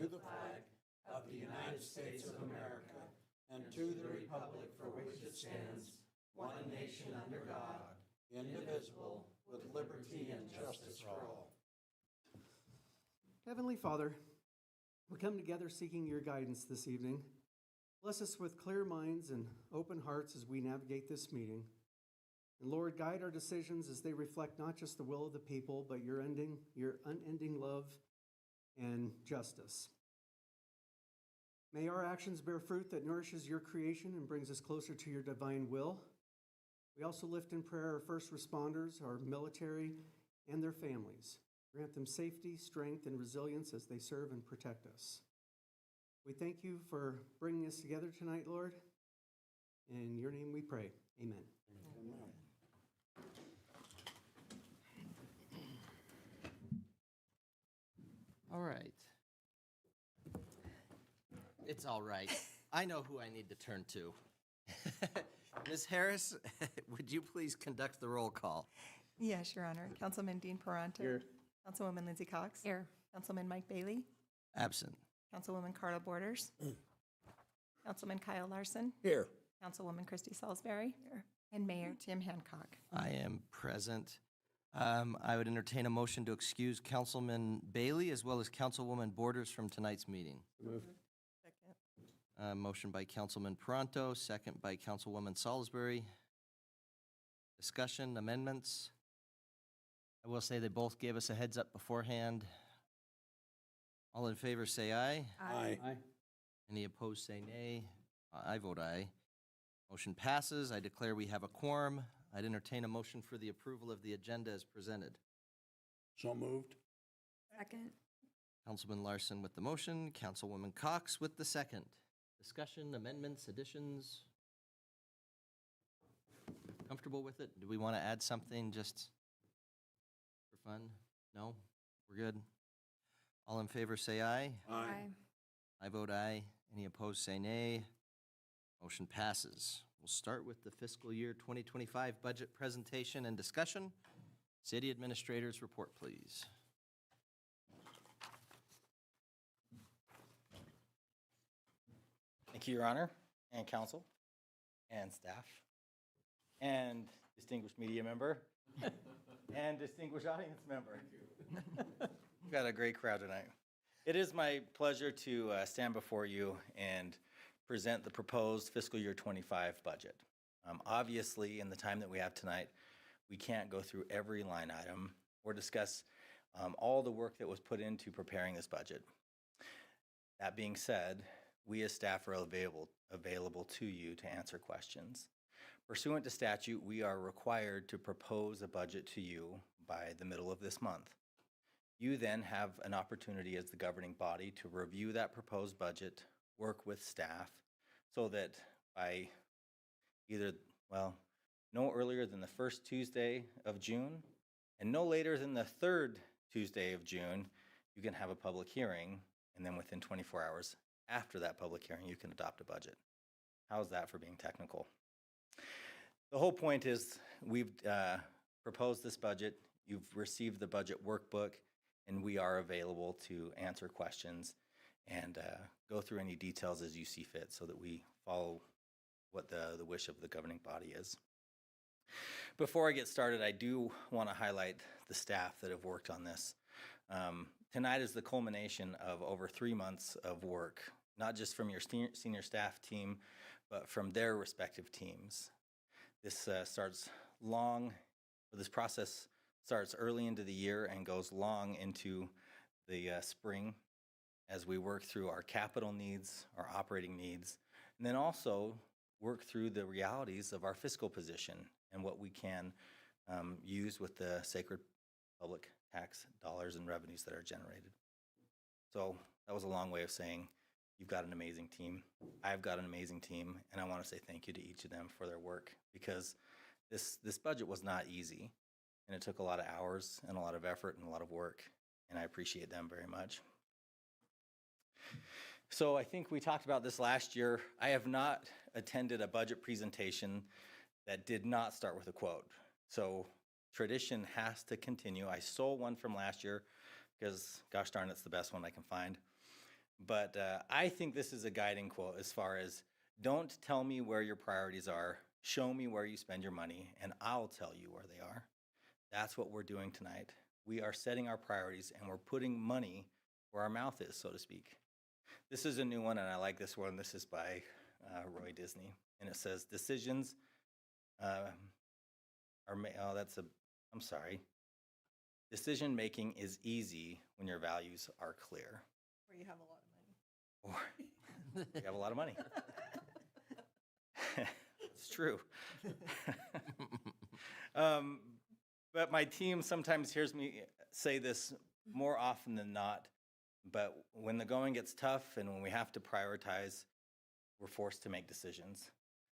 the flag of the United States of America and to the republic for which it stands, one nation under God, indivisible, with liberty and justice for all. Heavenly Father, we come together seeking your guidance this evening. Bless us with clear minds and open hearts as we navigate this meeting. And Lord, guide our decisions as they reflect not just the will of the people, but your unending love and justice. May our actions bear fruit that nourishes your creation and brings us closer to your divine will. We also lift in prayer our first responders, our military, and their families. Grant them safety, strength, and resilience as they serve and protect us. We thank you for bringing us together tonight, Lord. In your name we pray. Amen. Amen. All right. It's all right. I know who I need to turn to. Ms. Harris, would you please conduct the roll call? Yes, Your Honor. Councilman Dean Paranto. Here. Councilwoman Lindsay Cox. Here. Councilman Mike Bailey. Absent. Councilwoman Carla Borders. Councilman Kyle Larson. Here. Councilwoman Christy Salisbury. Here. And Mayor Tim Hancock. I am present. I would entertain a motion to excuse Councilman Bailey as well as Councilwoman Borders from tonight's meeting. Move. Second. Motion by Councilman Paranto, second by Councilwoman Salisbury. Discussion, amendments. I will say they both gave us a heads up beforehand. All in favor say aye. Aye. Aye. Any opposed say nay. I vote aye. Motion passes. I declare we have a quorum. I'd entertain a motion for the approval of the agenda as presented. So moved. Second. Councilman Larson with the motion, Councilwoman Cox with the second. Discussion, amendments, additions? Comfortable with it? Do we want to add something just for fun? No? We're good? All in favor say aye. Aye. I vote aye. Any opposed say nay. Motion passes. We'll start with the fiscal year 2025 budget presentation and discussion. City Administrator's report, please. Thank you, Your Honor, and council, and staff, and distinguished media member, and distinguished audience member. We've got a great crowd tonight. It is my pleasure to stand before you and present the proposed fiscal year 25 budget. Obviously, in the time that we have tonight, we can't go through every line item or discuss all the work that was put into preparing this budget. That being said, we as staff are available to you to answer questions. Pursuant to statute, we are required to propose a budget to you by the middle of this month. You then have an opportunity as the governing body to review that proposed budget, work with staff, so that by no earlier than the first Tuesday of June and no later than the third Tuesday of June, you can have a public hearing, and then within 24 hours after that public hearing, you can adopt a budget. How's that for being technical? The whole point is we've proposed this budget, you've received the budget workbook, and we are available to answer questions and go through any details as you see fit so that we follow what the wish of the governing body is. Before I get started, I do want to highlight the staff that have worked on this. Tonight is the culmination of over 3 months of work, not just from your senior staff team, but from their respective teams. This process starts early into the year and goes long into the spring as we work through our capital needs, our operating needs, and then also work through the realities of our fiscal position and what we can use with the sacred public tax dollars and revenues that are generated. So that was a long way of saying you've got an amazing team. I've got an amazing team, and I want to say thank you to each of them for their work, because this budget was not easy, and it took a lot of hours and a lot of effort and a lot of work, and I appreciate them very much. So I think we talked about this last year. I have not attended a budget presentation that did not start with a quote. So tradition has to continue. I stole one from last year because, gosh darn, it's the best one I can find. But I think this is a guiding quote as far as don't tell me where your priorities are, show me where you spend your money, and I'll tell you where they are. That's what we're doing tonight. We are setting our priorities and we're putting money where our mouth is, so to speak. This is a new one, and I like this one. This is by Roy Disney, and it says, decisions I'm sorry. Decision making is easy when your values are clear. Or you have a lot of money. Or you have a lot of money. It's true. But my team sometimes hears me say this more often than not. But when the going gets tough and when we have to prioritize, we're forced to make decisions.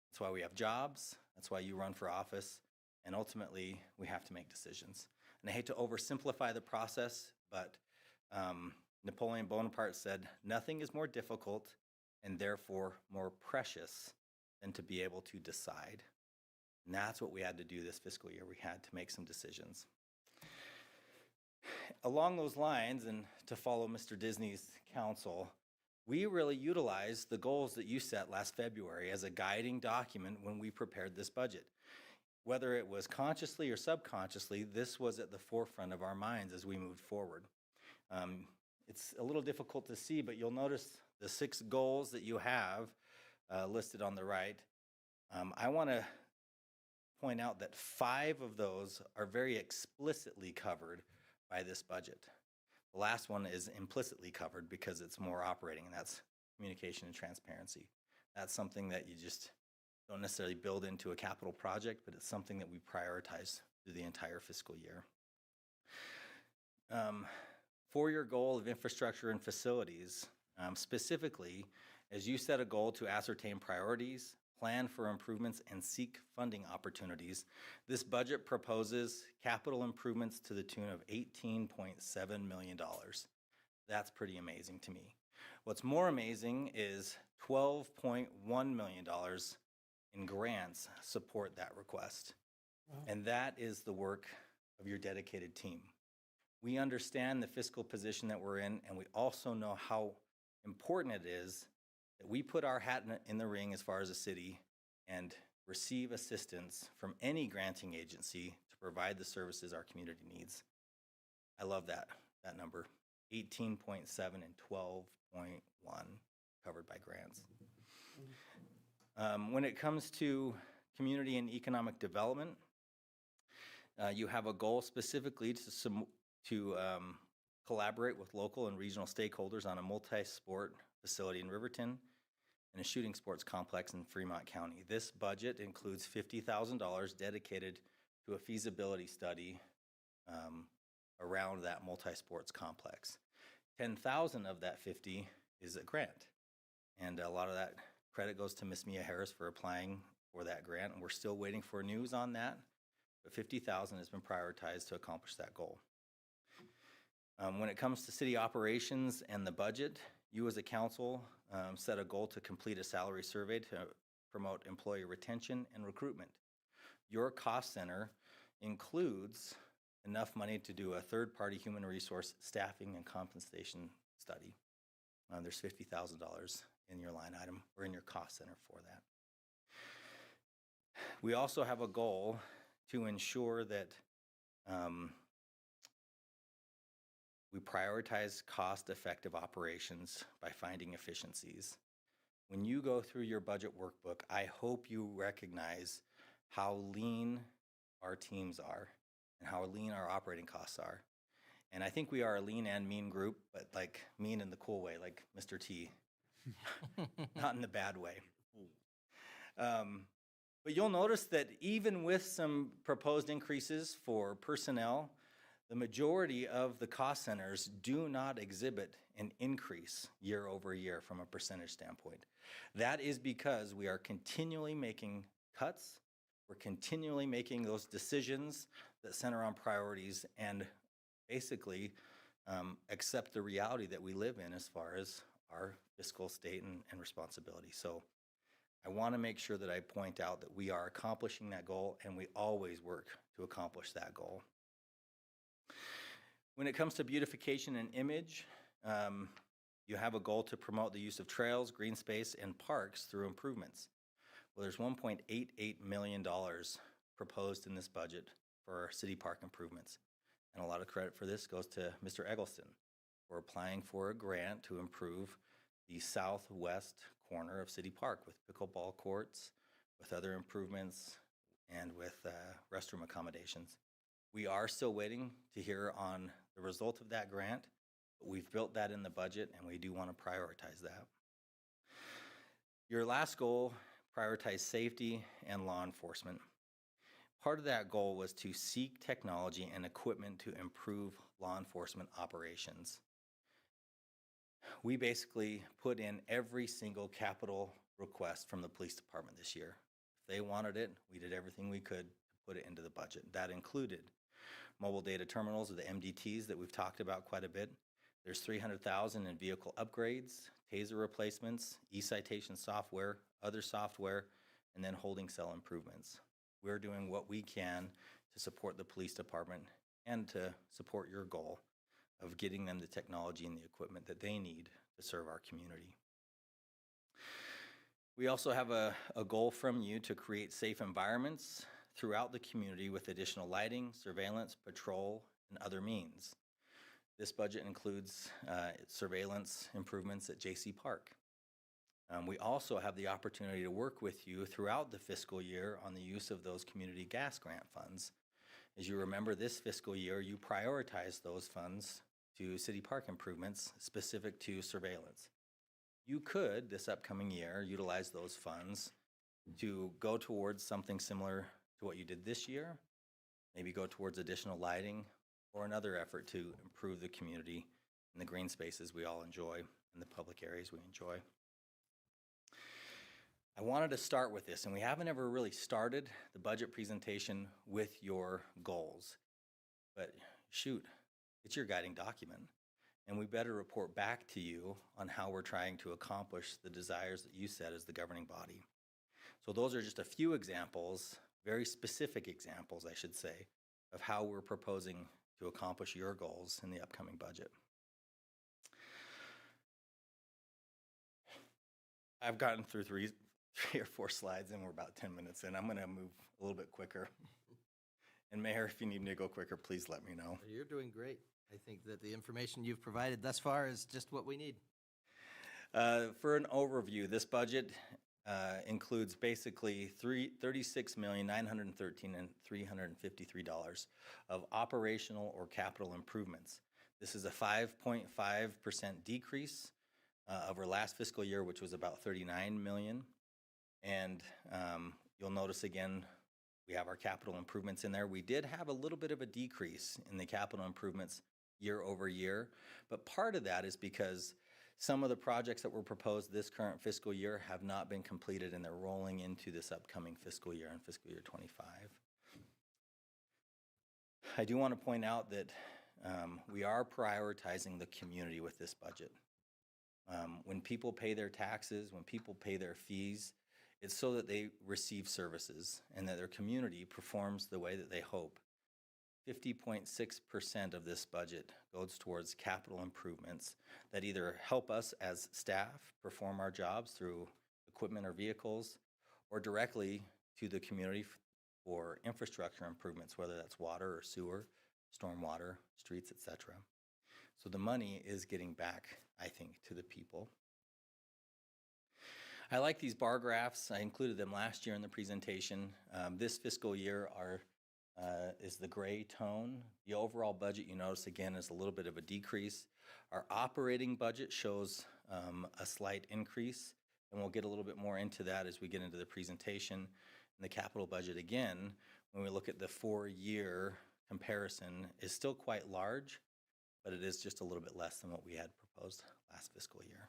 That's why we have jobs. That's why you run for office. And ultimately, we have to make decisions. And I hate to oversimplify the process, but Napoleon Bonaparte said, nothing is more difficult and therefore more precious than to be able to decide. And that's what we had to do this fiscal year. We had to make some decisions. Along those lines, and to follow Mr. Disney's counsel, we really utilized the goals that you set last February as a guiding document when we prepared this budget. Whether it was consciously or subconsciously, this was at the forefront of our minds as we moved forward. It's a little difficult to see, but you'll notice the 6 goals that you have listed on the right. I want to point out that 5 of those are very explicitly covered by this budget. The last one is implicitly covered because it's more operating, and that's communication and transparency. That's something that you just don't necessarily build into a capital project, but it's something that we prioritize through the entire fiscal year. For your goal of infrastructure and facilities, specifically, as you set a goal to ascertain priorities, plan for improvements, and seek funding opportunities, this budget proposes capital improvements to the tune of $18.7 million. That's pretty amazing to me. What's more amazing is $12.1 million in grants support that request. Wow. And that is the work of your dedicated team. We understand the fiscal position that we're in, and we also know how important it is that we put our hat in the ring as far as a city and receive assistance from any granting agency to provide the services our community needs. I love that number, 18.7 and 12.1 covered by grants. When it comes to community and economic development, you have a goal specifically to collaborate with local and regional stakeholders on a multi-sport facility in Riverton and a shooting sports complex in Fremont County. This budget includes $50,000 dedicated to a feasibility study around that multi-sports complex. $10,000 of that 50 is a grant, and a lot of that credit goes to Miss Mia Harris for applying for that grant, and we're still waiting for news on that, but $50,000 has been prioritized to accomplish that goal. When it comes to city operations and the budget, you as a council set a goal to complete a salary survey to promote employee retention and recruitment. Your cost center includes enough money to do a third-party human resource staffing and compensation study. There's $50,000 in your line item or in your cost center for that. We also have a goal to ensure that we prioritize cost-effective operations by finding efficiencies. When you go through your budget workbook, I hope you recognize how lean our teams are and how lean our operating costs are. And I think we are a lean and mean group, but like mean in the cool way, like Mr. T, not in the bad way. But you'll notice that even with some proposed increases for personnel, the majority of the cost centers do not exhibit an increase year over year from a percentage standpoint. That is because we are continually making cuts. We're continually making those decisions that center on priorities and basically accept the reality that we live in as far as our fiscal state and responsibility. So I want to make sure that I point out that we are accomplishing that goal, and we always work to accomplish that goal. When it comes to beautification and image, You have a goal to promote the use of trails, green space, and parks through improvements. Well, there's $1.88 million proposed in this budget for our city park improvements. And a lot of credit for this goes to Mr. Eggleston for applying for a grant to improve the southwest corner of City Park with pickleball courts, with other improvements, and with restroom accommodations. We are still waiting to hear on the result of that grant, but we've built that in the budget and we do want to prioritize that. Your last goal, prioritize safety and law enforcement. Part of that goal was to seek technology and equipment to improve law enforcement operations. We basically put in every single capital request from the police department this year. If they wanted it, we did everything we could to put it into the budget. That included mobile data terminals, or the MDTs that we've talked about quite a bit. There's $300,000 in vehicle upgrades, taser replacements, e-citation software, other software, and then holding cell improvements. We're doing what we can to support the police department and to support your goal of getting them the technology and the equipment that they need to serve our community. We also have a goal from you to create safe environments throughout the community with additional lighting, surveillance, patrol, and other means. This budget includes surveillance improvements at JC Park. We also have the opportunity to work with you throughout the fiscal year on the use of those community gas grant funds. As you remember, this fiscal year, you prioritized those funds to city park improvements specific to surveillance. You could, this upcoming year, utilize those funds to go towards something similar to what you did this year, maybe go towards additional lighting or another effort to improve the community and the green spaces we all enjoy and the public areas we enjoy. I wanted to start with this, and we haven't ever really started the budget presentation with your goals. But shoot, it's your guiding document, and we better report back to you on how we're trying to accomplish the desires that you set as the governing body. So those are just a few examples, very specific examples, I should say, of how we're proposing to accomplish your goals in the upcoming budget. I've gotten through three or four slides and we're about 10 minutes in. I'm going to move a little bit quicker. And Mayor, if you need me to go quicker, please let me know. You're doing great. I think that the information you've provided thus far is just what we need. For an overview, this budget includes basically $36,913,353 of operational or capital improvements. This is a 5.5% decrease over last fiscal year, which was about $39 million. And you'll notice again, we have our capital improvements in there. We did have a little bit of a decrease in the capital improvements year over year, but part of that is because some of the projects that were proposed this current fiscal year have not been completed and they're rolling into this upcoming fiscal year in fiscal year 25. I do want to point out that we are prioritizing the community with this budget. When people pay their taxes, when people pay their fees, it's so that they receive services and that their community performs the way that they hope. 50.6% of this budget goes towards capital improvements that either help us as staff perform our jobs through equipment or vehicles, or directly to the community for infrastructure improvements, whether that's water or sewer, stormwater, streets, etc. So the money is getting back, I think, to the people. I like these bar graphs. I included them last year in the presentation. This fiscal year is the gray tone. The overall budget, you notice again, is a little bit of a decrease. Our operating budget shows a slight increase, and we'll get a little bit more into that as we get into the presentation. And the capital budget, again, when we look at the 4-year comparison, is still quite large, but it is just a little bit less than what we had proposed last fiscal year.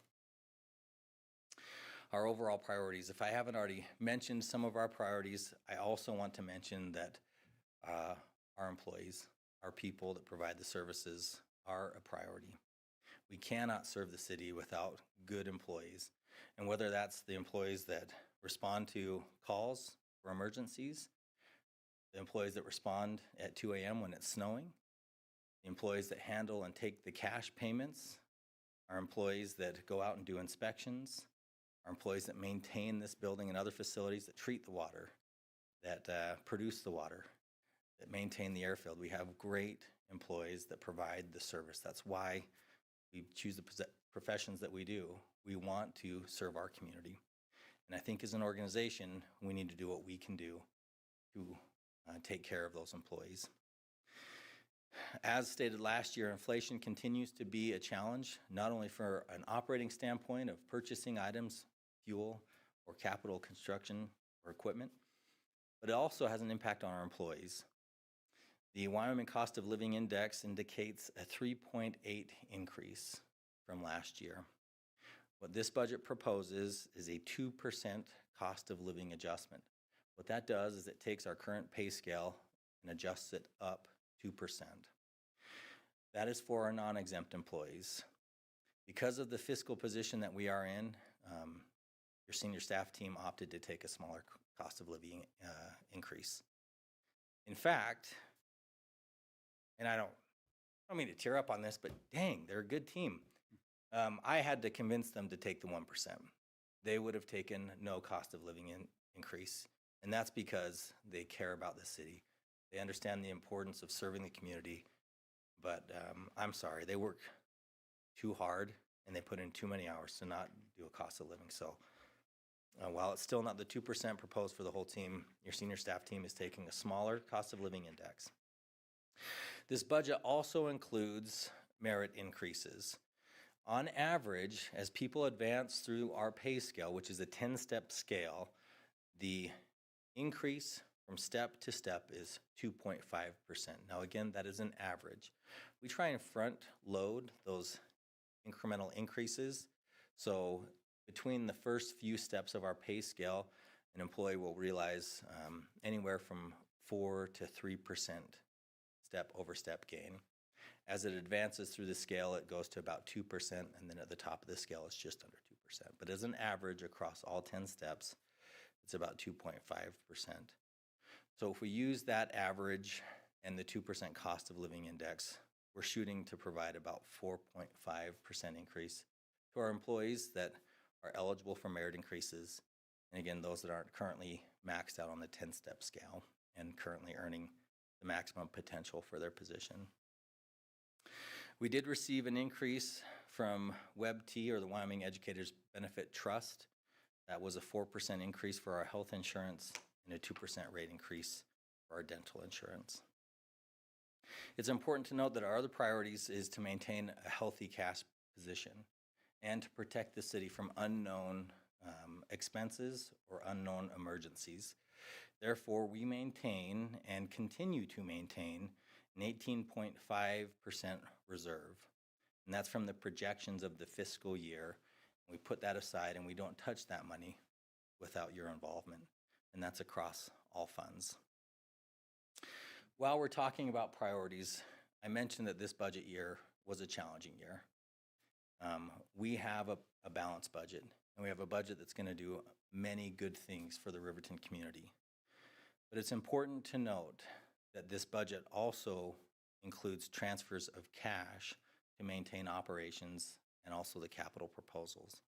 Our overall priorities, if I haven't already mentioned some of our priorities, I also want to mention that our employees, our people that provide the services, are a priority. We cannot serve the city without good employees. And whether that's the employees that respond to calls for emergencies, the employees that respond at 2 a.m. when it's snowing, the employees that handle and take the cash payments our employees that go out and do inspections, our employees that maintain this building and other facilities, that treat the water, that produce the water, that maintain the airfield. We have great employees that provide the service. That's why we choose the professions that we do. We want to serve our community. And I think as an organization, we need to do what we can do to take care of those employees. As stated last year, inflation continues to be a challenge, not only for an operating standpoint of purchasing items, fuel, or capital construction or equipment, but it also has an impact on our employees. The Wyoming Cost of Living Index indicates a 3.8 increase from last year. What this budget proposes is a 2% cost of living adjustment. What that does is it takes our current pay scale and adjusts it up 2%. That is for our non-exempt employees. Because of the fiscal position that we are in, your senior staff team opted to take a smaller cost of living increase. In fact, and I don't mean to tear up on this, but dang, they're a good team. I had to convince them to take the 1%. They would have taken no cost of living increase, and that's because they care about the city. They understand the importance of serving the community, but I'm sorry, they work too hard and they put in too many hours to not do a cost of living. So while it's still not the 2% proposed for the whole team, your senior staff team is taking a smaller cost of living index. This budget also includes merit increases. On average, as people advance through our pay scale, which is a 10-step scale, the increase from step to step is 2.5%. Now again, that is an average. We try and front load those incremental increases. So between the first few steps of our pay scale, an employee will realize anywhere from 4 to 3% step over step gain. As it advances through the scale, it goes to about 2%, and then at the top of the scale, it's just under 2%. But as an average across all 10 steps, it's about 2.5%. So if we use that average and the 2% cost of living index, we're shooting to provide about 4.5% increase to our employees that are eligible for merit increases. And again, those that aren't currently maxed out on the 10-step scale and currently earning the maximum potential for their position. We did receive an increase from WebT, or the Wyoming Educators Benefit Trust. That was a 4% increase for our health insurance and a 2% rate increase for our dental insurance. It's important to note that our other priorities is to maintain a healthy cash position and to protect the city from unknown expenses or unknown emergencies. Therefore, we maintain and continue to maintain an 18.5% reserve, and that's from the projections of the fiscal year. We put that aside and we don't touch that money without your involvement, and that's across all funds. While we're talking about priorities, I mentioned that this budget year was a challenging year. We have a balanced budget, and we have a budget that's going to do many good things for the Riverton community. But it's important to note that this budget also includes transfers of cash to maintain operations and also the capital proposals.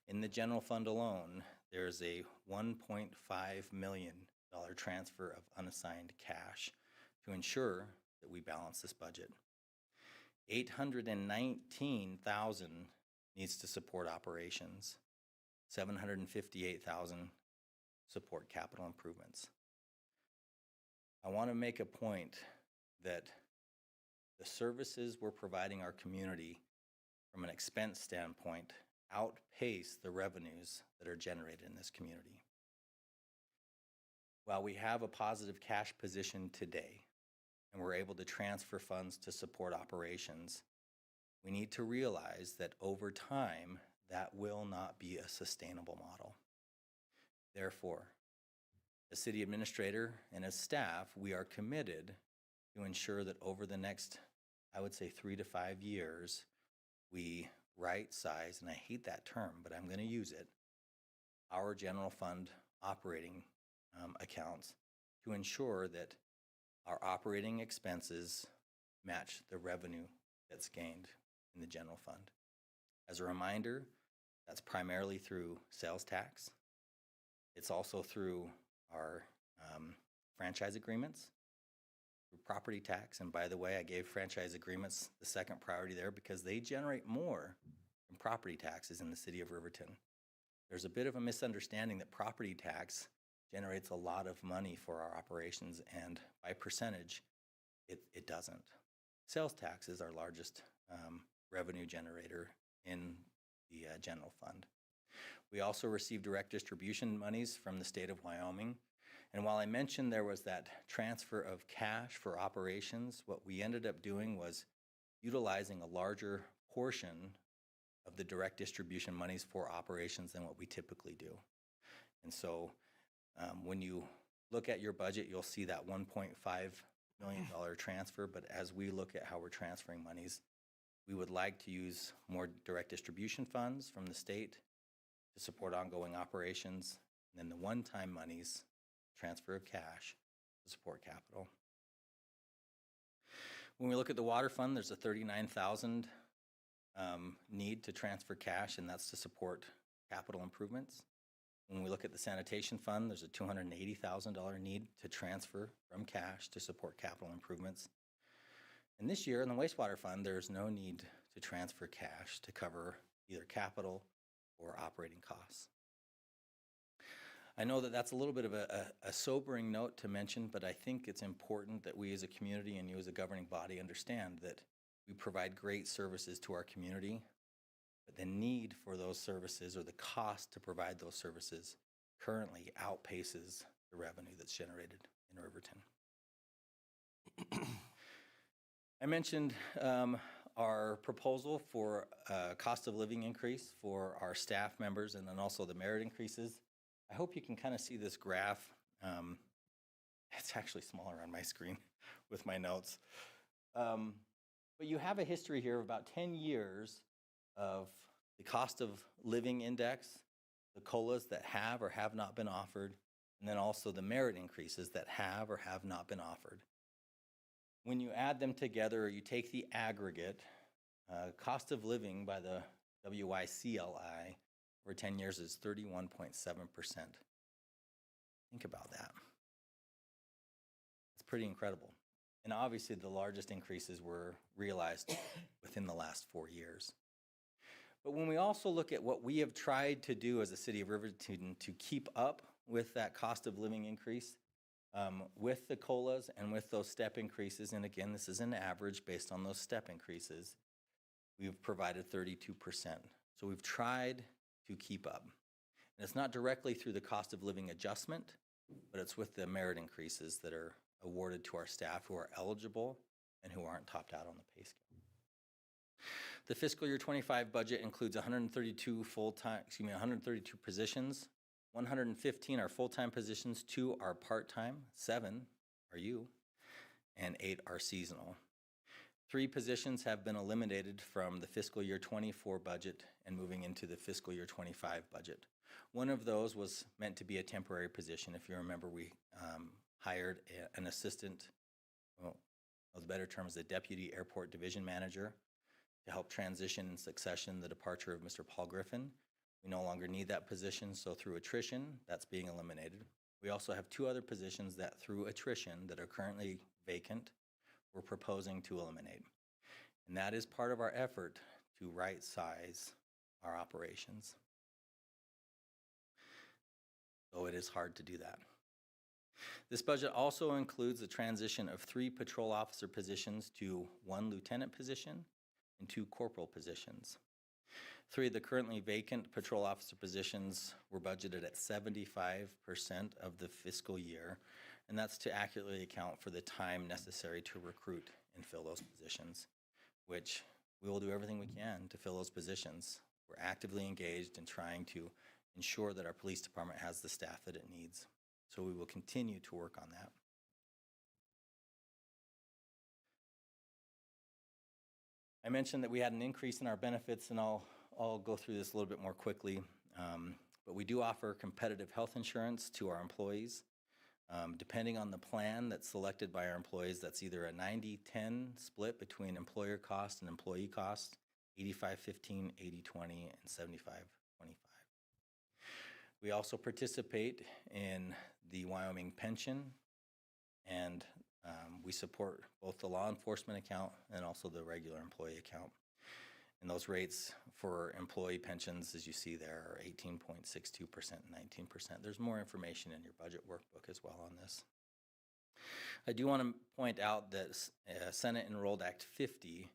In the general fund alone, there's a $1.5 million transfer of unassigned cash to ensure that we balance this budget. $819,000 needs to support operations. $758,000 support capital improvements. I want to make a point that the services we're providing our community from an expense standpoint outpace the revenues that are generated in this community. While we have a positive cash position today and we're able to transfer funds to support operations, we need to realize that over time, that will not be a sustainable model. Therefore, as city administrator and as staff, we are committed to ensure that over the next, I would say 3 to 5 years, we right size, and I hate that term, but I'm going to use it, our general fund operating accounts to ensure that our operating expenses match the revenue that's gained in the general fund. As a reminder, that's primarily through sales tax. It's also through our franchise agreements, through property tax. And by the way, I gave franchise agreements the second priority there because they generate more than property taxes in the city of Riverton. There's a bit of a misunderstanding that property tax generates a lot of money for our operations, and by percentage, it doesn't. Sales tax is our largest revenue generator in the general fund. We also receive direct distribution monies from the state of Wyoming. And while I mentioned there was that transfer of cash for operations, what we ended up doing was utilizing a larger portion of the direct distribution monies for operations than what we typically do. And so when you look at your budget, you'll see that $1.5 million transfer, but as we look at how we're transferring monies, we would like to use more direct distribution funds from the state to support ongoing operations, and then the one-time monies, transfer of cash, to support capital. When we look at the water fund, there's a $39,000 need to transfer cash, and that's to support capital improvements. When we look at the sanitation fund, there's a $280,000 need to transfer from cash to support capital improvements. And this year in the wastewater fund, there's no need to transfer cash to cover either capital or operating costs. I know that that's a little bit of a sobering note to mention, but I think it's important that we as a community and you as a governing body understand that we provide great services to our community, but the need for those services or the cost to provide those services currently outpaces the revenue that's generated in Riverton. I mentioned our proposal for a cost of living increase for our staff members and then also the merit increases. I hope you can kind of see this graph. It's actually smaller on my screen with my notes. But you have a history here of about 10 years of the cost of living index, the COLAs that have or have not been offered, and then also the merit increases that have or have not been offered. When you add them together, or you take the aggregate, cost of living by the WICLI over 10 years is 31.7%. Think about that. It's pretty incredible. And obviously the largest increases were realized within the last 4 years. But when we also look at what we have tried to do as a city of Riverton to keep up with that cost of living increase, with the COLAs and with those step increases, and again, this is an average based on those step increases, we've provided 32%. So we've tried to keep up. And it's not directly through the cost of living adjustment, but it's with the merit increases that are awarded to our staff who are eligible and who aren't topped out on the pay scale. The fiscal year 25 budget includes 132 positions. 115 are full-time positions, 2 are part-time, 7 are you, and 8 are seasonal. 3 positions have been eliminated from the fiscal year 24 budget and moving into the fiscal year 25 budget. One of those was meant to be a temporary position. If you remember, we hired an assistant, well, the better term is a deputy airport division manager to help transition in succession the departure of Mr. Paul Griffin. We no longer need that position, so through attrition, that's being eliminated. We also have 2 other positions that through attrition that are currently vacant, we're proposing to eliminate. And that is part of our effort to right-size our operations. So it is hard to do that. This budget also includes the transition of 3 patrol officer positions to 1 lieutenant position and 2 corporal positions. 3 of the currently vacant patrol officer positions were budgeted at 75% of the fiscal year, and that's to accurately account for the time necessary to recruit and fill those positions, which we will do everything we can to fill those positions. We're actively engaged in trying to ensure that our police department has the staff that it needs. So we will continue to work on that. I mentioned that we had an increase in our benefits, and I'll go through this a little bit more quickly. But we do offer competitive health insurance to our employees. Depending on the plan that's selected by our employees, that's either a 90-10 split between employer cost and employee cost. 85-15, 80-20, and 75-25. We also participate in the Wyoming pension, and we support both the law enforcement account and also the regular employee account. And those rates for employee pensions, as you see there, are 18.62% and 19%. There's more information in your budget workbook as well on this. I do want to point out that Senate Enrolled Act 50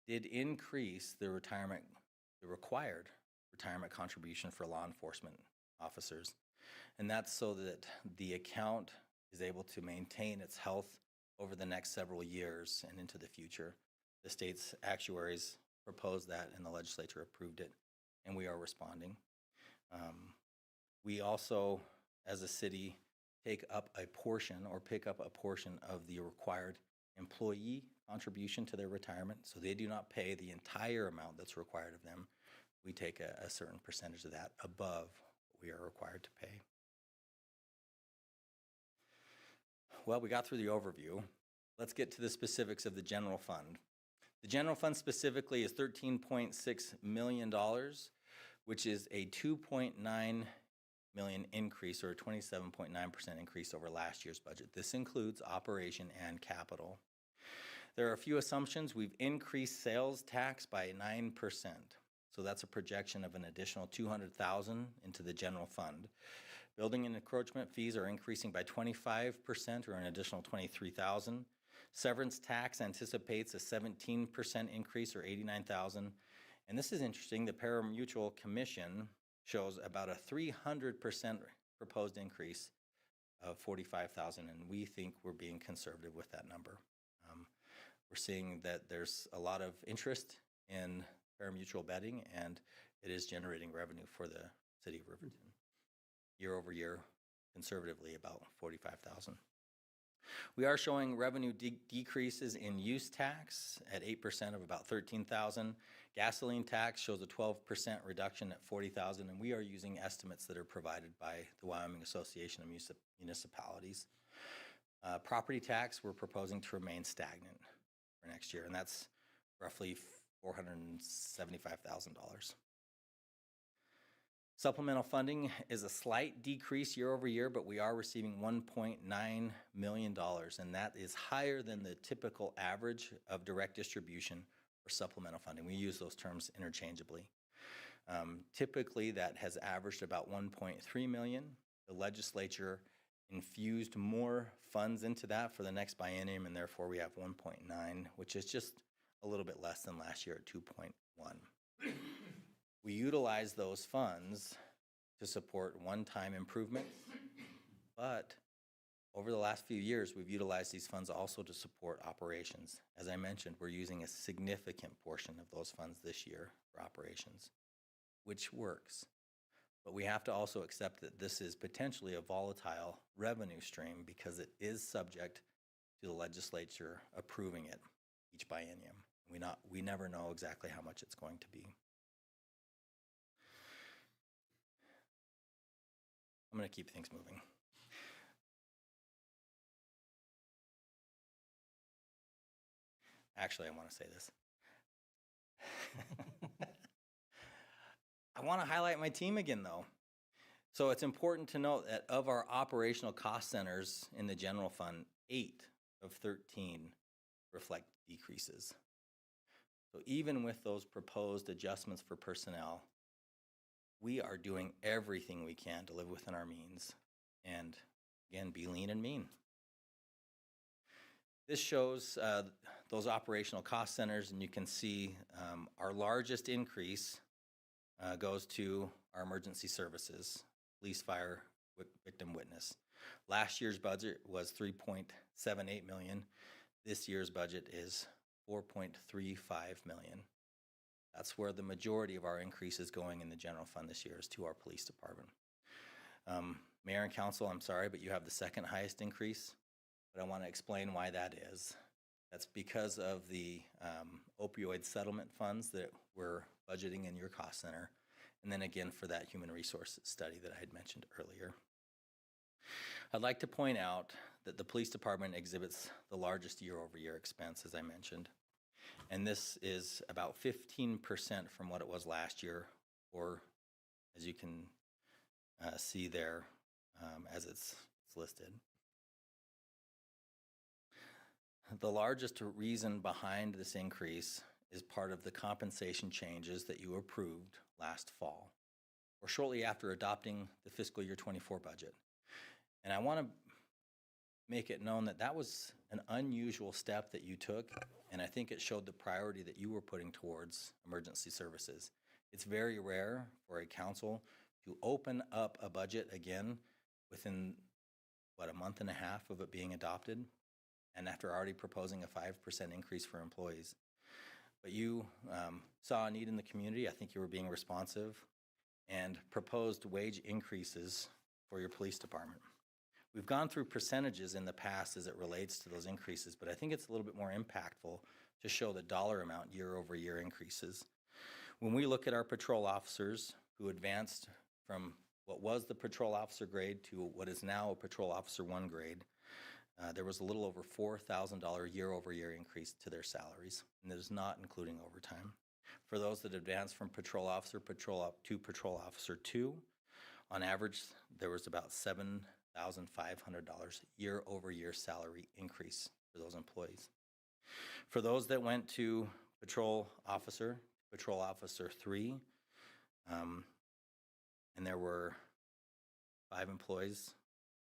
did increase the required retirement contribution for law enforcement officers. And that's so that the account is able to maintain its health over the next several years and into the future. The state's actuaries proposed that and the legislature approved it, and we are responding. We also, as a city, pick up a portion of the required employee contribution to their retirement, so they do not pay the entire amount that's required of them. We take a certain percentage of that above what we are required to pay. Well, we got through the overview. Let's get to the specifics of the general fund. The general fund specifically is $13.6 million, which is a $2.9 million increase, or a 27.9% increase over last year's budget. This includes operation and capital. There are a few assumptions. We've increased sales tax by 9%. So that's a projection of an additional $200,000 into the general fund. Building and encroachment fees are increasing by 25%, or an additional $23,000. Severance tax anticipates a 17% increase, or $89,000. And this is interesting. The Pari-Mutual Commission shows about a 300% proposed increase of $45,000, and we think we're being conservative with that number. We're seeing that there's a lot of interest in pari-mutual betting, and it is generating revenue for the city of Riverton. Year over year, conservatively, about $45,000. We are showing revenue decreases in use tax at 8% of about $13,000. Gasoline tax shows a 12% reduction at $40,000, and we are using estimates that are provided by the Wyoming Association of Municipalities. Property tax, we're proposing to remain stagnant for next year, and that's roughly $475,000. Supplemental funding is a slight decrease year over year, but we are receiving $1.9 million, and that is higher than the typical average of direct distribution or supplemental funding. We use those terms interchangeably. Typically, that has averaged about $1.3 million. The legislature infused more funds into that for the next biennium, and therefore we have 1.9, which is just a little bit less than last year at 2.1. We utilize those funds to support one-time improvements, but over the last few years, we've utilized these funds also to support operations. As I mentioned, we're using a significant portion of those funds this year for operations, which works. But we have to also accept that this is potentially a volatile revenue stream because it is subject to the legislature approving it each biennium. We never know exactly how much it's going to be. I'm going to keep things moving. Actually, I want to say this. I want to highlight my team again, though. So it's important to note that of our operational cost centers in the general fund, 8 of 13 reflect decreases. So even with those proposed adjustments for personnel, we are doing everything we can to live within our means and, again, be lean and mean. This shows those operational cost centers, and you can see our largest increase goes to our emergency services, police, fire, victim witness. Last year's budget was $3.78 million. This year's budget is $4.35 million. That's where the majority of our increase is going in the general fund this year, is to our police department. Mayor and council, I'm sorry, but you have the second highest increase, but I want to explain why that is. That's because of the opioid settlement funds that we're budgeting in your cost center, and then again for that human resources study that I had mentioned earlier. I'd like to point out that the police department exhibits the largest year-over-year expense, as I mentioned. And this is about 15% from what it was last year, or as you can see there as it's listed. The largest reason behind this increase is part of the compensation changes that you approved last fall, or shortly after adopting the fiscal year 24 budget. And I want to make it known that that was an unusual step that you took, and I think it showed the priority that you were putting towards emergency services. It's very rare for a council to open up a budget again within, a month and a half of it being adopted, and after already proposing a 5% increase for employees. But you saw a need in the community. I think you were being responsive and proposed wage increases for your police department. We've gone through percentages in the past as it relates to those increases, but I think it's a little bit more impactful to show the dollar amount year-over-year increases. When we look at our patrol officers who advanced from what was the patrol officer grade to what is now a patrol officer 1 grade, there was a little over $4,000 year-over-year increase to their salaries, and that is not including overtime. For those that advanced from patrol officer to patrol officer 2, on average, there was about $7,500 year-over-year salary increase for those employees. For those that went to patrol officer 3, and there were 5 employees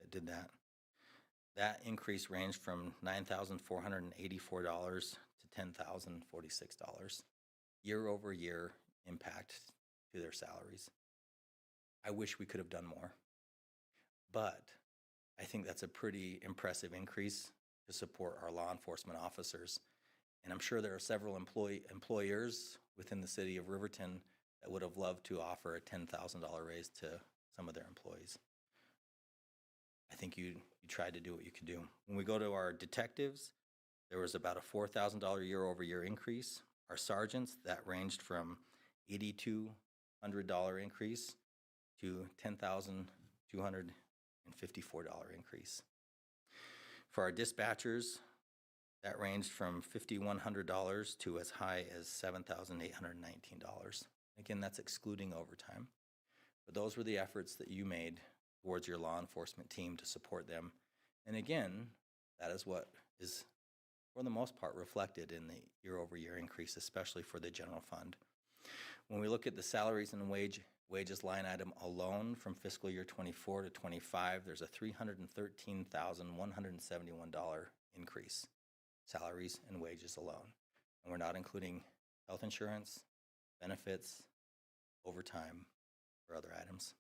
that did that. That increase ranged from $9,484 to $10,046 year-over-year impact to their salaries. I wish we could have done more, but I think that's a pretty impressive increase to support our law enforcement officers. And I'm sure there are several employers within the city of Riverton that would have loved to offer a $10,000 raise to some of their employees. I think you tried to do what you could do. When we go to our detectives, there was about a $4,000 year-over-year increase. Our sergeants, that ranged from $8,200 increase to $10,254 increase. For our dispatchers, that ranged from $5,100 to as high as $7,819. Again, that's excluding overtime. But those were the efforts that you made towards your law enforcement team to support them. And again, that is what is, for the most part, reflected in the year-over-year increase, especially for the general fund. When we look at the salaries and wages line item alone from fiscal year 24 to 25, there's a $313,171 increase, salaries and wages alone. And we're not including health insurance, benefits, overtime, or other items.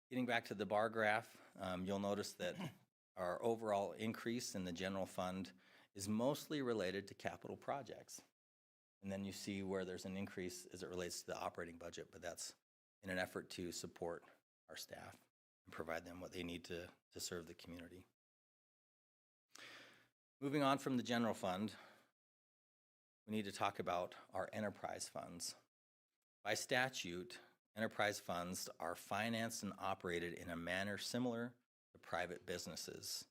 Getting back to the bar graph, you'll notice that our overall increase in the general fund is mostly related to capital projects. And then you see where there's an increase as it relates to the operating budget, but that's in an effort to support our staff and provide them what they need to serve the community. Moving on from the general fund, we need to talk about our enterprise funds. By statute, enterprise funds are financed and operated in a manner similar to private businesses,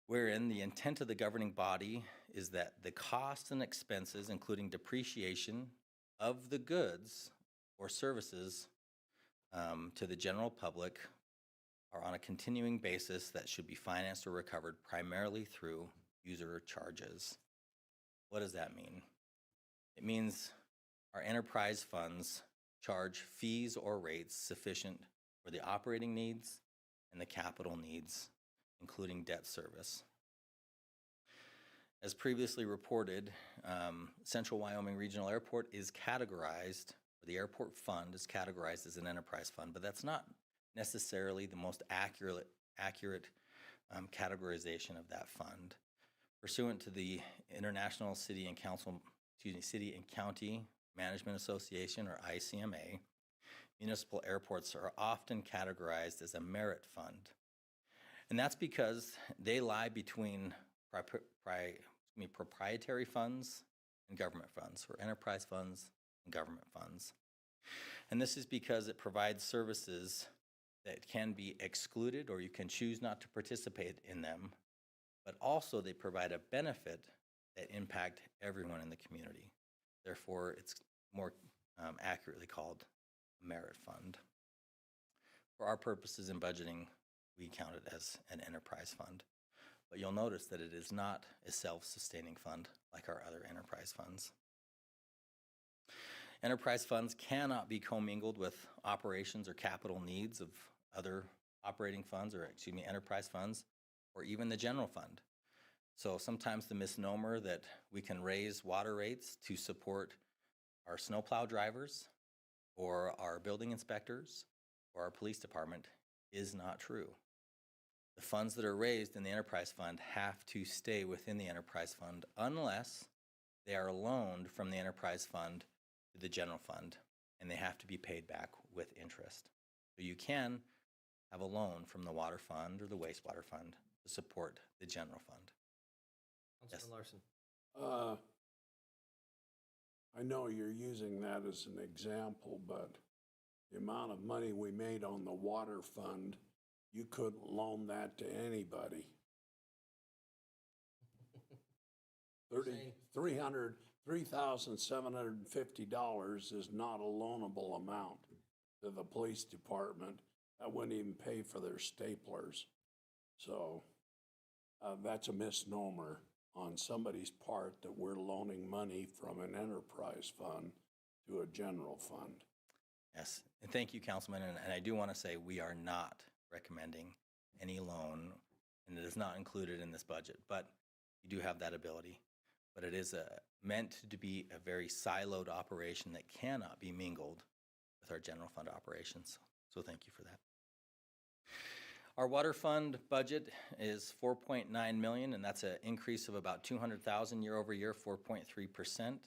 wherein the intent of the governing body is that the costs and expenses, including depreciation of the goods or services to the general public, are on a continuing basis that should be financed or recovered primarily through user charges. What does that mean? It means our enterprise funds charge fees or rates sufficient for the operating needs and the capital needs, including debt service. As previously reported, Central Wyoming Regional Airport is categorized, or the airport fund is categorized as an enterprise fund, but that's not necessarily the most accurate categorization of that fund. Pursuant to the International City and County Management Association, or ICMA, municipal airports are often categorized as a merit fund. And that's because they lie between proprietary funds and government funds, or enterprise funds and government funds. And this is because it provides services that can be excluded or you can choose not to participate in them, but also they provide a benefit that impact everyone in the community. Therefore, it's more accurately called a merit fund. For our purposes in budgeting, we count it as an enterprise fund. But you'll notice that it is not a self-sustaining fund like our other enterprise funds. Enterprise funds cannot be commingled with operations or capital needs of other operating funds, or enterprise funds, or even the general fund. So sometimes the misnomer that we can raise water rates to support our snowplow drivers or our building inspectors or our police department is not true. The funds that are raised in the enterprise fund have to stay within the enterprise fund unless they are loaned from the enterprise fund to the general fund, and they have to be paid back with interest. So you can have a loan from the water fund or the wastewater fund to support the general fund. Councilman Larson. I know you're using that as an example, but the amount of money we made on the water fund, you couldn't loan that to anybody. $3,750 is not a loanable amount to the police department. That wouldn't even pay for their staplers. So that's a misnomer on somebody's part that we're loaning money from an enterprise fund to a general fund. Yes, and thank you, Councilman. And I do want to say we are not recommending any loan, and it is not included in this budget, but you do have that ability. But it is meant to be a very siloed operation that cannot be mingled with our general fund operations. So thank you for that. Our water fund budget is $4.9 million, and that's an increase of about $200,000 year over year, 4.3%.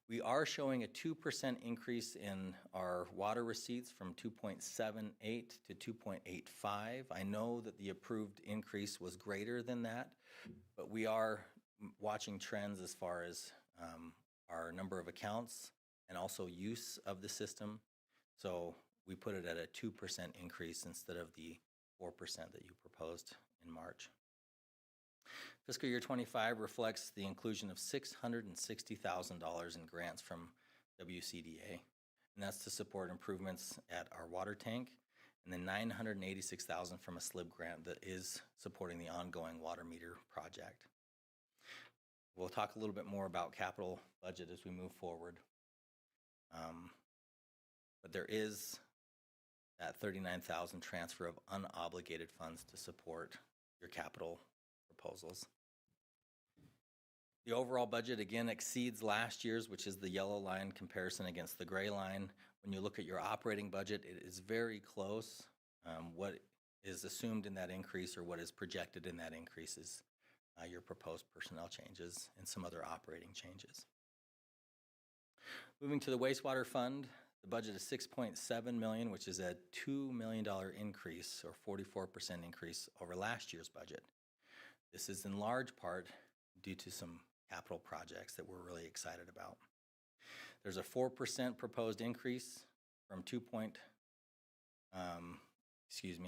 We are showing a 2% increase in our water receipts from 2.78 to 2.85. I know that the approved increase was greater than that, but we are watching trends as far as our number of accounts and also use of the system. So we put it at a 2% increase instead of the 4% that you proposed in March. Fiscal year 25 reflects the inclusion of $660,000 in grants from WCDA, and that's to support improvements at our water tank, and then $986,000 from a SLIB grant that is supporting the ongoing water meter project. We'll talk a little bit more about capital budget as we move forward, but there is that $39,000 transfer of unobligated funds to support your capital proposals. The overall budget again exceeds last year's, which is the yellow line comparison against the gray line. When you look at your operating budget, it is very close. What is assumed in that increase or what is projected in that increase is your proposed personnel changes and some other operating changes. Moving to the wastewater fund, the budget is $6.7 million, which is a $2 million increase or 44% increase over last year's budget. This is in large part due to some capital projects that we're really excited about. There's a 4% proposed increase from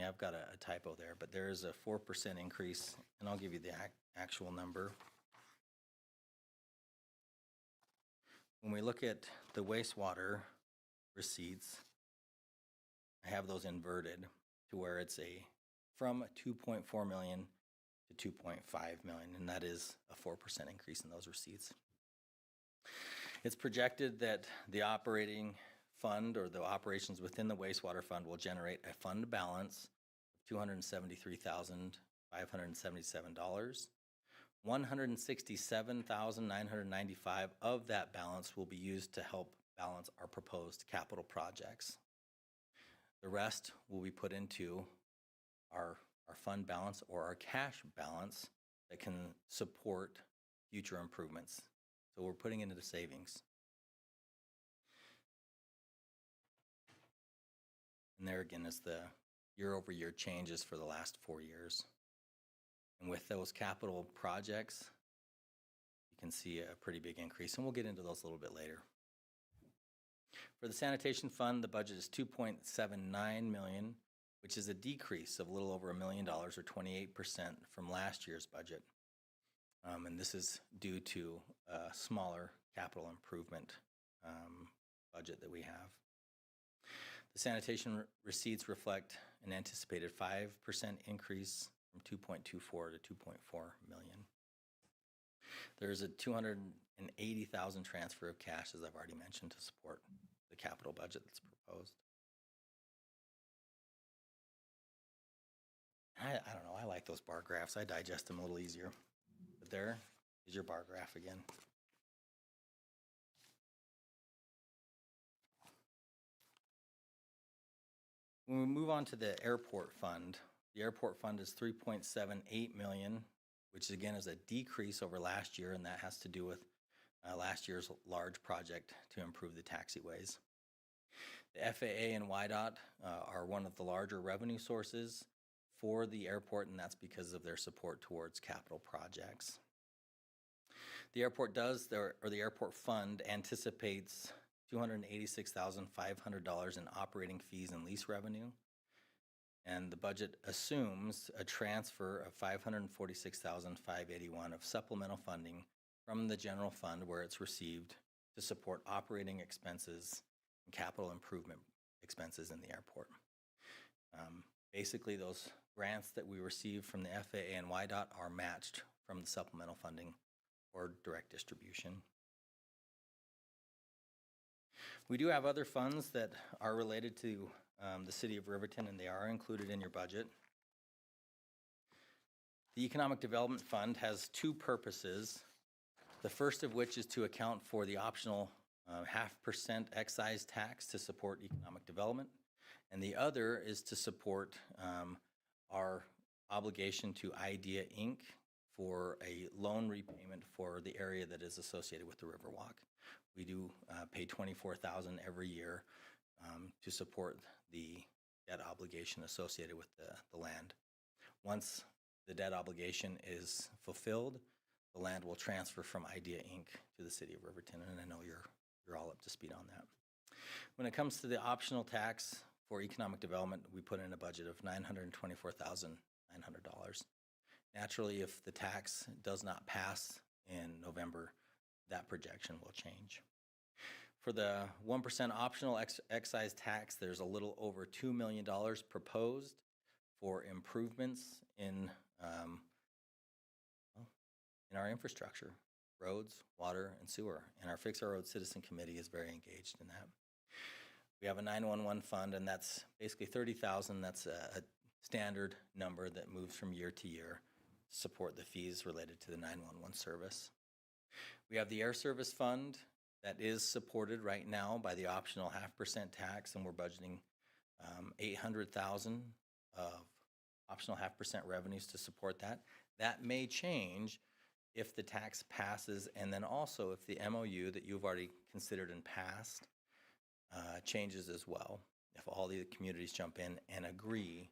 I've got a typo there, but there is a 4% increase, and I'll give you the actual number. When we look at the wastewater receipts, I have those inverted to where it's from 2.4 million to 2.5 million, and that is a 4% increase in those receipts. It's projected that the operating fund or the operations within the wastewater fund will generate a fund balance of $273,577. $167,995 of that balance will be used to help balance our proposed capital projects. The rest will be put into our fund balance or our cash balance that can support future improvements. So we're putting into the savings. And there again is the year-over-year changes for the last 4 years. And with those capital projects, you can see a pretty big increase, and we'll get into those a little bit later. For the sanitation fund, the budget is $2.79 million, which is a decrease of a little over $1 million or 28% from last year's budget. And this is due to a smaller capital improvement budget that we have. The sanitation receipts reflect an anticipated 5% increase from 2.24 to 2.4 million. There's a $280,000 transfer of cash, as I've already mentioned, to support the capital budget that's proposed. I don't know, I like those bar graphs. I digest them a little easier. But there is your bar graph again. When we move on to the airport fund, the airport fund is $3.78 million, which again is a decrease over last year, and that has to do with last year's large project to improve the taxiways. The FAA and YDOT are one of the larger revenue sources for the airport, and that's because of their support towards capital projects. The airport the airport fund anticipates $286,500 in operating fees and lease revenue, and the budget assumes a transfer of $546,581 of supplemental funding from the general fund where it's received to support operating expenses and capital improvement expenses in the airport. Basically, those grants that we receive from the FAA and YDOT are matched from the supplemental funding or direct distribution. We do have other funds that are related to the city of Riverton, and they are included in your budget. The Economic Development Fund has two purposes, the first of which is to account for the optional 0.5% excise tax to support economic development, and the other is to support our obligation to IDEA Inc. for a loan repayment for the area that is associated with the Riverwalk. We do pay $24,000 every year to support the debt obligation associated with the land. Once the debt obligation is fulfilled, the land will transfer from IDEA Inc. to the city of Riverton, and I know you're all up to speed on that. When it comes to the optional tax for economic development, we put in a budget of $924,900. Naturally, if the tax does not pass in November, that projection will change. For the 1% optional excise tax, there's a little over $2 million proposed for improvements in our infrastructure, roads, water, and sewer. And our Fix Our Roads Citizen Committee is very engaged in that. We have a 911 fund, and that's basically $30,000. That's a standard number that moves from year to year to support the fees related to the 911 service. We have the Air Service Fund that is supported right now by the optional 0.5% tax, and we're budgeting $800,000 of optional 0.5% revenues to support that. That may change if the tax passes, and then also if the MOU that you've already considered and passed changes as well, if all the communities jump in and agree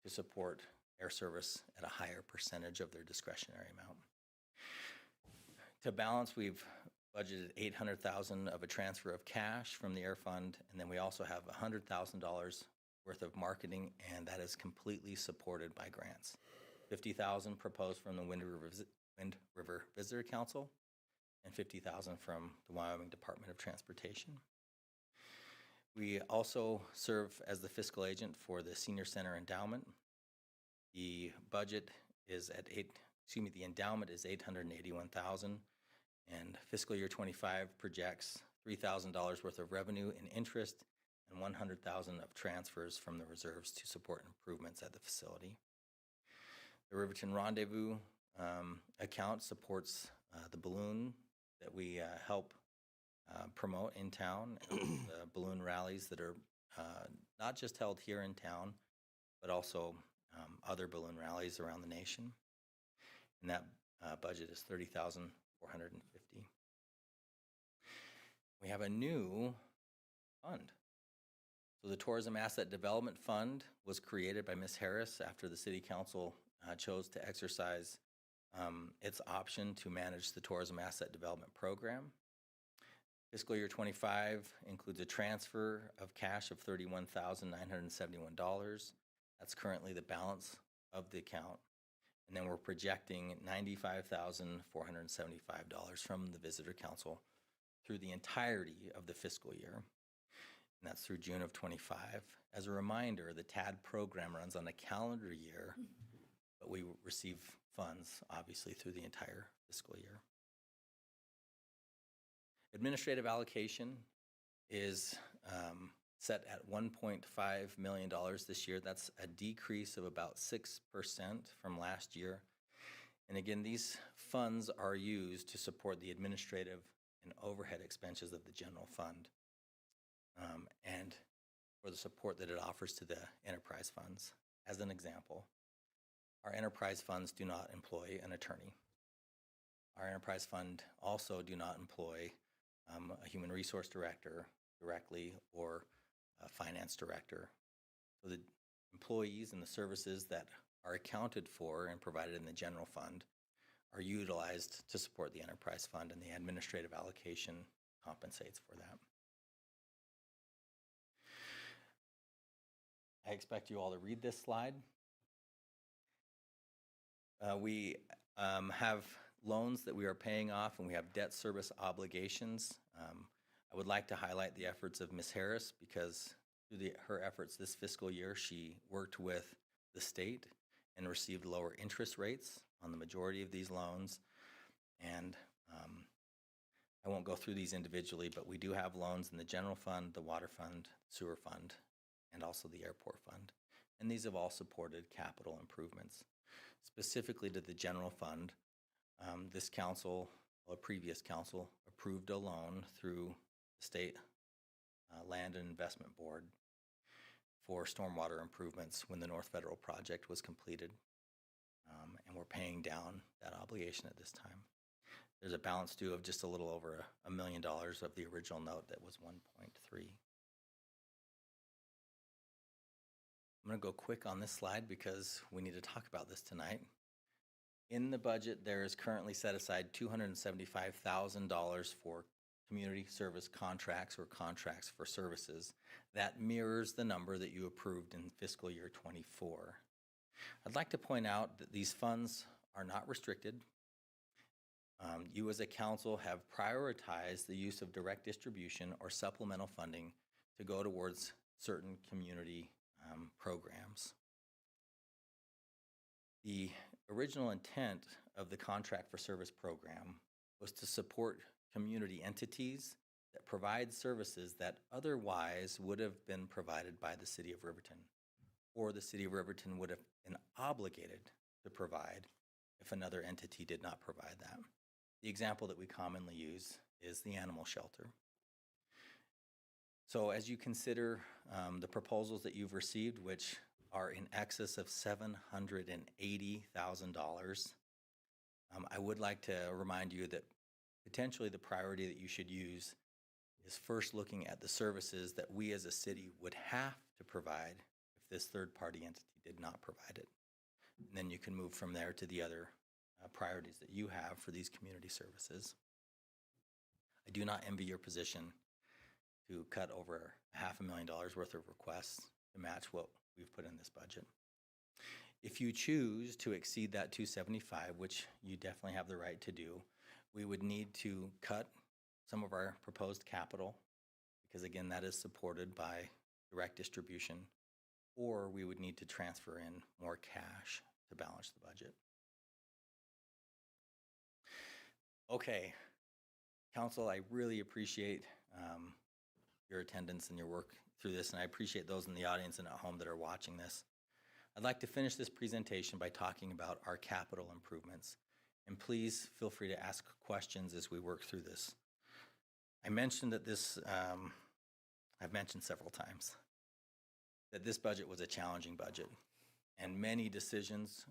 to support air service at a higher percentage of their discretionary amount. To balance, we've budgeted $800,000 of a transfer of cash from the air fund, and then we also have $100,000 worth of marketing, and that is completely supported by grants. $50,000 proposed from the Wind River Visitor Council, and $50,000 from the Wyoming Department of Transportation. We also serve as the fiscal agent for the Senior Center Endowment. The budget is at the endowment is $881,000, and fiscal year 25 projects $3,000 worth of revenue in interest and $100,000 of transfers from the reserves to support improvements at the facility. The Riverton Rendezvous account supports the balloon that we help promote in town, the balloon rallies that are not just held here in town, but also other balloon rallies around the nation. And that budget is $30,450. We have a new fund. So the Tourism Asset Development Fund was created by Ms. Harris after the City Council chose to exercise its option to manage the Tourism Asset Development Program. Fiscal year 25 includes a transfer of cash of $31,971 That's currently the balance of the account. And then we're projecting $95,475 from the Visitor Council through the entirety of the fiscal year. And that's through June of 25. As a reminder, the TAD program runs on a calendar year, but we receive funds, obviously, through the entire fiscal year. Administrative allocation is set at $1.5 million this year. That's a decrease of about 6% from last year. And again, these funds are used to support the administrative and overhead expenses of the general fund, and for the support that it offers to the enterprise funds. As an example, our enterprise funds do not employ an attorney. Our enterprise fund also do not employ a human resource director directly or a finance director. So the employees and the services that are accounted for and provided in the general fund are utilized to support the enterprise fund, and the administrative allocation compensates for that. I expect you all to read this slide. We have loans that we are paying off, and we have debt service obligations. I would like to highlight the efforts of Ms. Harris, because through her efforts this fiscal year, she worked with the state and received lower interest rates on the majority of these loans. And I won't go through these individually, but we do have loans in the general fund, the water fund, sewer fund, and also the airport fund. And these have all supported capital improvements. Specifically to the general fund, this council, or previous council, approved a loan through the State Land and Investment Board for stormwater improvements when the North Federal project was completed. And we're paying down that obligation at this time. There's a balance due of just a little over $1 million of the original note that was 1.3. I'm going to go quick on this slide because we need to talk about this tonight. In the budget, there is currently set aside $275,000 for community service contracts or contracts for services. That mirrors the number that you approved in fiscal year 24. I'd like to point out that these funds are not restricted. You as a council have prioritized the use of direct distribution or supplemental funding to go towards certain community programs. The original intent of the Contract for Service program was to support community entities that provide services that otherwise would have been provided by the City of Riverton, or the City of Riverton would have been obligated to provide if another entity did not provide that. The example that we commonly use is the animal shelter. So as you consider the proposals that you've received, which are in excess of $780,000, I would like to remind you that potentially the priority that you should use is first looking at the services that we as a city would have to provide if this third-party entity did not provide it. And then you can move from there to the other priorities that you have for these community services. I do not envy your position to cut over $500,000 worth of requests to match what we've put in this budget. If you choose to exceed that 275, which you definitely have the right to do, we would need to cut some of our proposed capital, because again, that is supported by direct distribution, or we would need to transfer in more cash to balance the budget. Okay, Council, I really appreciate your attendance and your work through this, and I appreciate those in the audience and at home that are watching this. I'd like to finish this presentation by talking about our capital improvements, and please feel free to ask questions as we work through this. I mentioned that this, I've mentioned several times, that this budget was a challenging budget, and many decisions,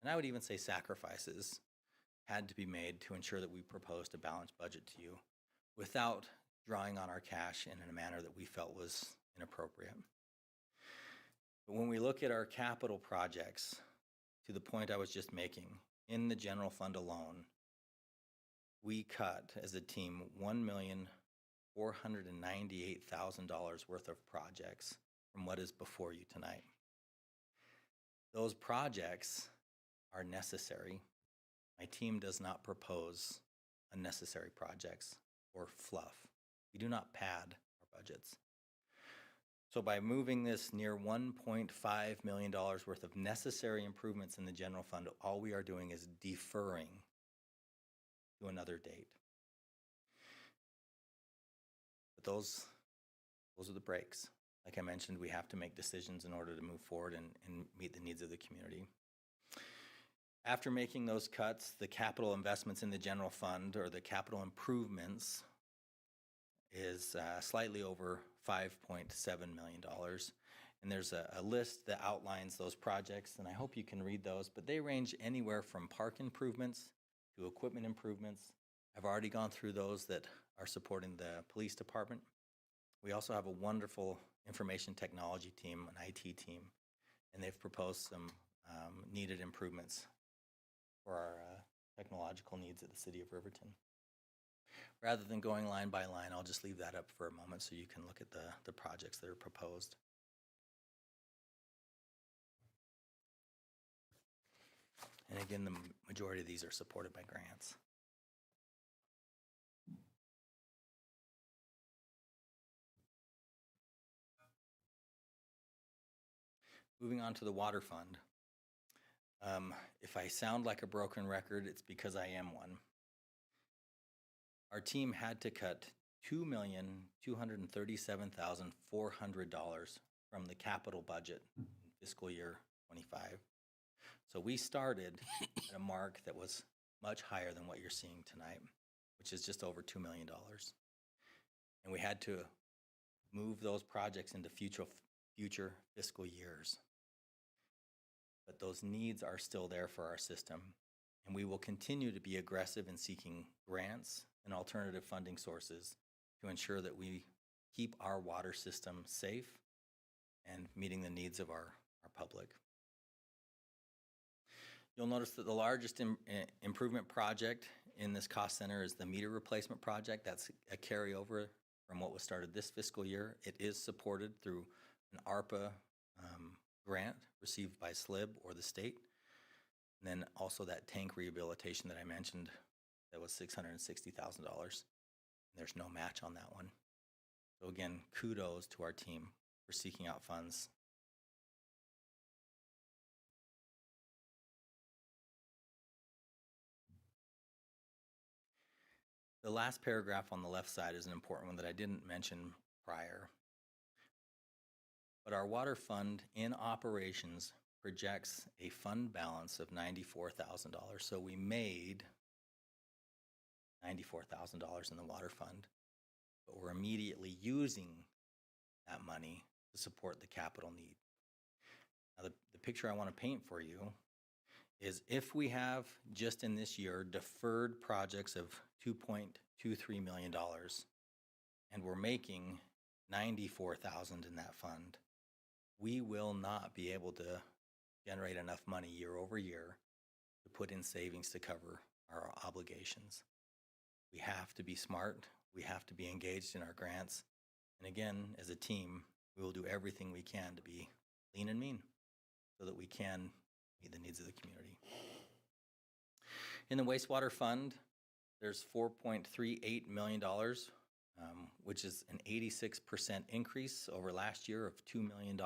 and I would even say sacrifices, had to be made to ensure that we proposed a balanced budget to you without drawing on our cash in a manner that we felt was inappropriate. But when we look at our capital projects, to the point I was just making, in the general fund alone, we cut as a team $1,498,000 worth of projects from what is before you tonight. those projects are necessary. My team does not propose unnecessary projects or fluff. We do not pad our budgets. So by moving this near $1.5 million worth of necessary improvements in the general fund, all we are doing is deferring to another date. But those are the breaks. Like I mentioned, we have to make decisions in order to move forward and meet the needs of the community. After making those cuts, the capital investments in the general fund, or the capital improvements, is slightly over $5.7 million. And there's a list that outlines those projects, and I hope you can read those, but they range anywhere from park improvements to equipment improvements. I've already gone through those that are supporting the police department. We also have a wonderful information technology team, an IT team, and they've proposed some needed improvements for our technological needs at the city of Riverton. Rather than going line by line, I'll just leave that up for a moment so you can look at the projects that are proposed. And again, the majority of these are supported by grants. Moving on to the water fund. If I sound like a broken record, it's because I am one. Our team had to cut $2,237,400 from the capital budget in fiscal year 25. So we started at a mark that was much higher than what you're seeing tonight, which is just over $2 million. And we had to move those projects into future fiscal years. But those needs are still there for our system, and we will continue to be aggressive in seeking grants and alternative funding sources to ensure that we keep our water system safe and meeting the needs of our public. You'll notice that the largest improvement project in this cost center is the meter replacement project. That's a carryover from what was started this fiscal year. It is supported through an ARPA grant received by SLIB or the state. And then also that tank rehabilitation that I mentioned, that was $660,000. There's no match on that one. So again, kudos to our team for seeking out funds. The last paragraph on the left side is an important one that I didn't mention prior. But our water fund in operations projects a fund balance of $94,000. So we made $94,000 in the water fund, but we're immediately using that money to support the capital need. Now, the picture I want to paint for you is if we have just in this year deferred projects of $2.23 million, and we're making $94,000 in that fund, we will not be able to generate enough money year over year to put in savings to cover our obligations. We have to be smart. We have to be engaged in our grants. And again, as a team, we will do everything we can to be lean and mean so that we can meet the needs of the community. In the wastewater fund, there's $4.38 million, which is an 86% increase over last year of $2 million.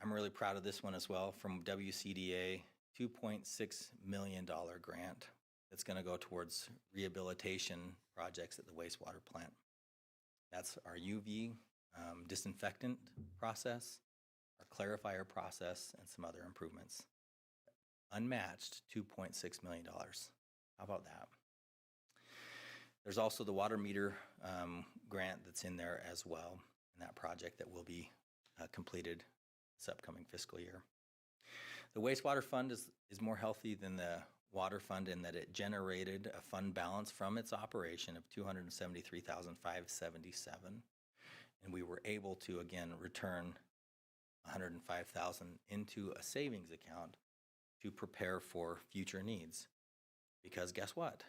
I'm really proud of this one as well from WCDA, $2.6 million grant that's going to go towards rehabilitation projects at the wastewater plant. That's our UV disinfectant process, our clarifier process, and some other improvements. Unmatched $2.6 million. How about that? There's also the water meter grant that's in there as well, in that project that will be completed this upcoming fiscal year. The wastewater fund is more healthy than the water fund in that it generated a fund balance from its operation of $273,577, and we were able to again return $105,000 into a savings account to prepare for future needs. Because guess what?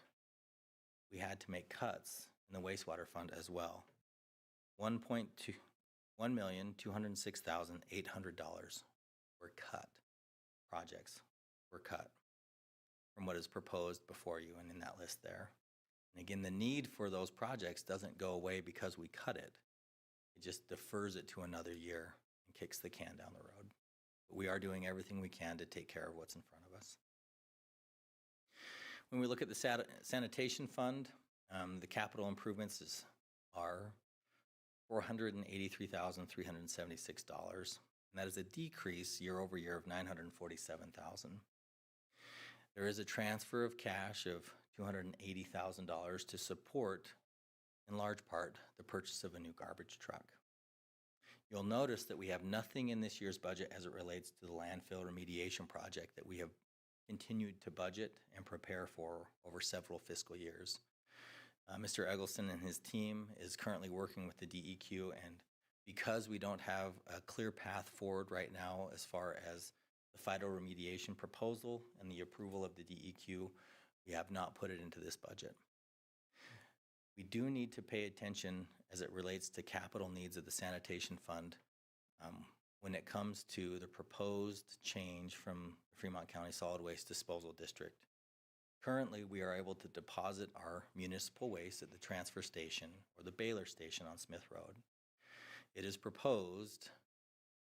We had to make cuts in the wastewater fund as well. $1.2 $1,206,800 were cut. Projects were cut from what is proposed before you and in that list there. And again, the need for those projects doesn't go away because we cut it. It just defers it to another year and kicks the can down the road. But we are doing everything we can to take care of what's in front of us. When we look at the sanitation fund, the capital improvements are $483,376, and that is a decrease year over year of $947,000. There is a transfer of cash of $280,000 to support, in large part, the purchase of a new garbage truck. You'll notice that we have nothing in this year's budget as it relates to the landfill remediation project that we have continued to budget and prepare for over several fiscal years. Mr. Eggleston and his team is currently working with the DEQ, and because we don't have a clear path forward right now as far as the phytoremediation proposal and the approval of the DEQ, we have not put it into this budget. We do need to pay attention as it relates to capital needs of the sanitation fund when it comes to the proposed change from the Fremont County Solid Waste Disposal District. Currently, we are able to deposit our municipal waste at the transfer station or the Baylor station on Smith Road. It is proposed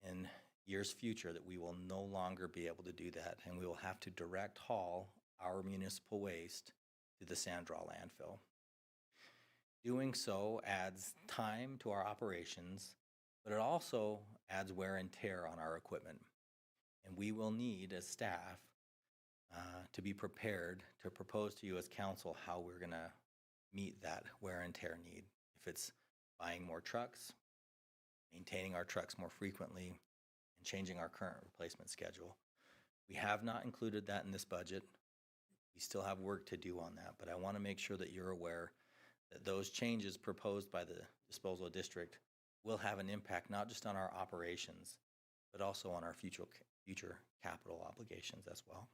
in years future that we will no longer be able to do that, and we will have to direct haul our municipal waste to the Sanddraw landfill. Doing so adds time to our operations, but it also adds wear and tear on our equipment. And we will need, as staff, to be prepared to propose to you as council how we're going to meet that wear and tear need. If it's buying more trucks, maintaining our trucks more frequently, and changing our current replacement schedule. We have not included that in this budget. We still have work to do on that, but I want to make sure that you're aware that those changes proposed by the disposal district will have an impact not just on our operations, but also on our future capital obligations as well.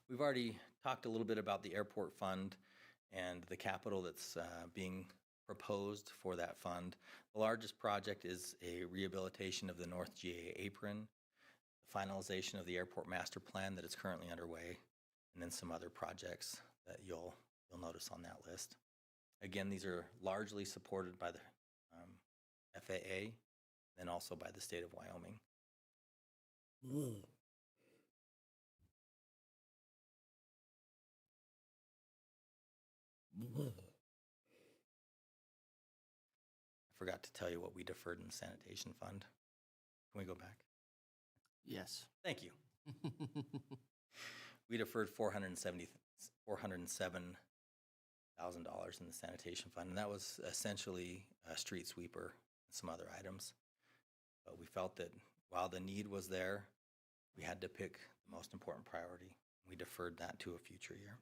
We've already talked a little bit about the airport fund and the capital that's being proposed for that fund. The largest project is a rehabilitation of the North GA apron, the finalization of the airport master plan that is currently underway, and then some other projects that you'll notice on that list. Again, these are largely supported by the FAA and also by the state of Wyoming. I forgot to tell you what we deferred in the sanitation fund. Can we go back? Yes. Thank you. We deferred $407,000 in the sanitation fund, and that was essentially a street sweeper and some other items. But we felt that while the need was there, we had to pick the most important priority. We deferred that to a future year.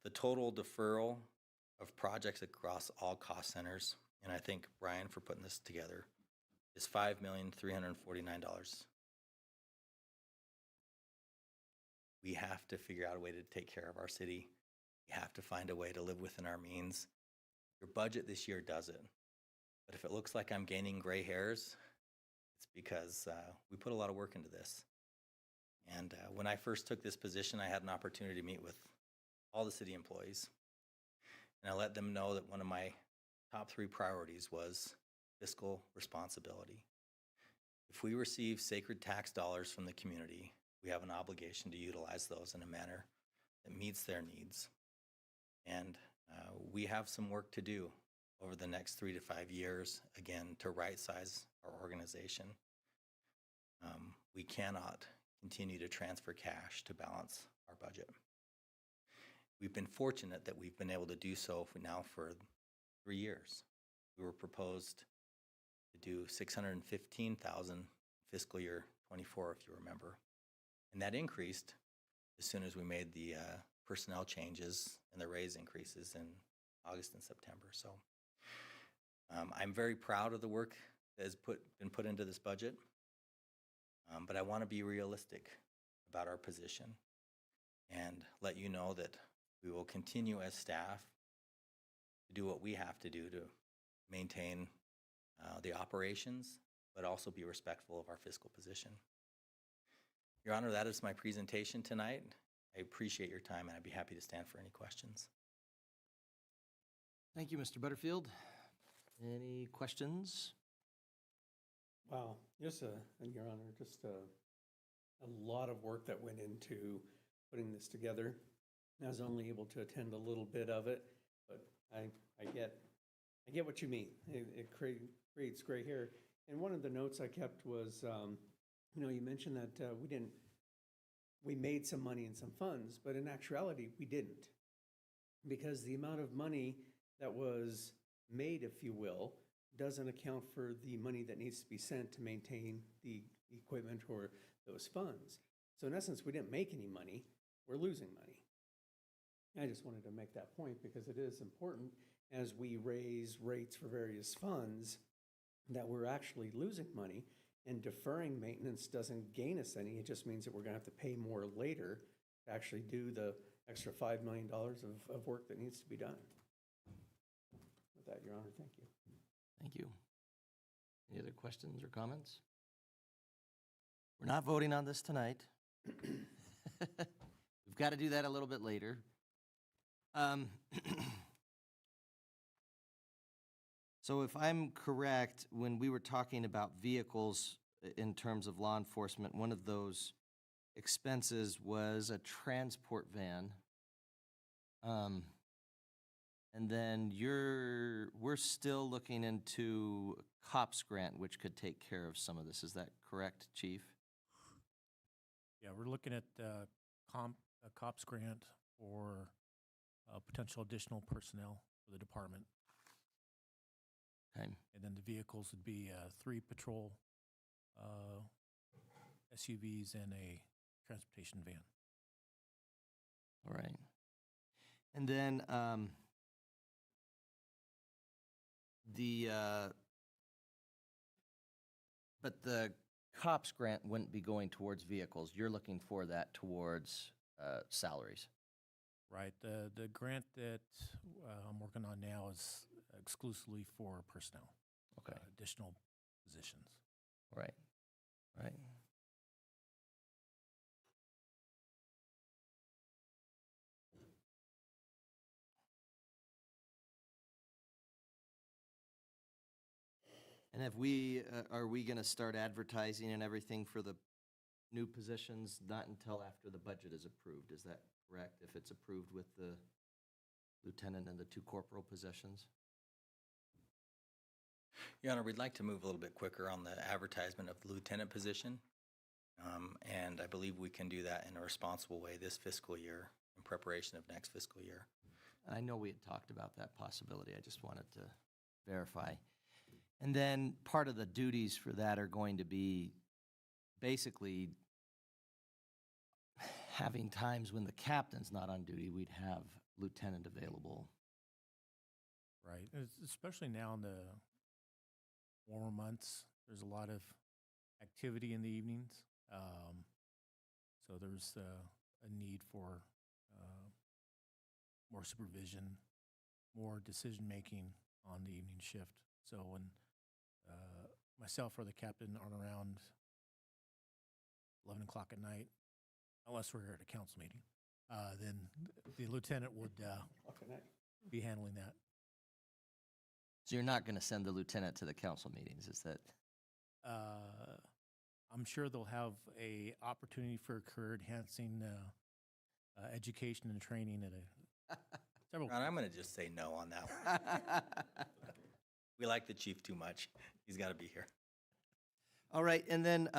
The total deferral of projects across all cost centers, and I thank Brian for putting this together, is $5,349. We have to figure out a way to take care of our city. We have to find a way to live within our means. Your budget this year does it. But if it looks like I'm gaining gray hairs, it's because we put a lot of work into this. And when I first took this position, I had an opportunity to meet with all the city employees. And I let them know that one of my top 3 priorities was fiscal responsibility. If we receive sacred tax dollars from the community, we have an obligation to utilize those in a manner that meets their needs. And we have some work to do over the next 3 to 5 years, again, to right-size our organization. We cannot continue to transfer cash to balance our budget. We've been fortunate that we've been able to do so now for 3 years. We were proposed to do $615,000 fiscal year 24, if you remember. And that increased as soon as we made the personnel changes and the raise increases in August and September. So I'm very proud of the work that has been put into this budget, but I want to be realistic about our position and let you know that we will continue as staff to do what we have to do to maintain the operations, but also be respectful of our fiscal position. Your Honor, that is my presentation tonight. I appreciate your time, and I'd be happy to stand for any questions. Thank you, Mr. Butterfield. Any questions? Wow, just and Your Honor, just a lot of work that went into putting this together. I was only able to attend a little bit of it, but I get what you mean. It creates gray hair. And one of the notes I kept was, you mentioned that we made some money and some funds, but in actuality, we didn't. Because the amount of money that was made, if you will, doesn't account for the money that needs to be sent to maintain the equipment or those funds. So in essence, we didn't make any money, we're losing money. I just wanted to make that point because it is important as we raise rates for various funds that we're actually losing money, and deferring maintenance doesn't gain us any. It just means that we're going to have to pay more later to actually do the extra $5 million of work that needs to be done. With that, Your Honor, thank you. Thank you. Any other questions or comments? We're not voting on this tonight. We've got to do that a little bit later. So if I'm correct, when we were talking about vehicles in terms of law enforcement, one of those expenses was a transport van. And then we're still looking into a COPS grant, which could take care of some of this. Is that correct, Chief? Yeah, we're looking at a COPS grant for potential additional personnel for the department. Okay. And then the vehicles would be 3 patrol SUVs and a transportation van. All right. And then but the COPS grant wouldn't be going towards vehicles. You're looking for that towards salaries. Right. The grant that I'm working on now is exclusively for personnel. Okay. Additional positions. Right. Right. And are we going to start advertising and everything for the new positions not until after the budget is approved? Is that correct? If it's approved with the lieutenant and the 2 corporal positions? Your Honor, we'd like to move a little bit quicker on the advertisement of the lieutenant position. And I believe we can do that in a responsible way this fiscal year in preparation of next fiscal year. I know we had talked about that possibility. I just wanted to verify. And then part of the duties for that are going to be basically having times when the captain's not on duty, we'd have lieutenant available. Right. Especially now in the warmer months, there's a lot of activity in the evenings. So there's a need for more supervision, more decision-making on the evening shift. So when myself or the captain aren't around 11 o'clock at night, unless we're here at a council meeting, then the lieutenant would be handling that. So you're not going to send the lieutenant to the council meetings, is that? I'm sure they'll have a opportunity for career-enhancing education and training at several. Ron, I'm going to just say no on that one. We like the chief too much. He's got to be here. All right, and then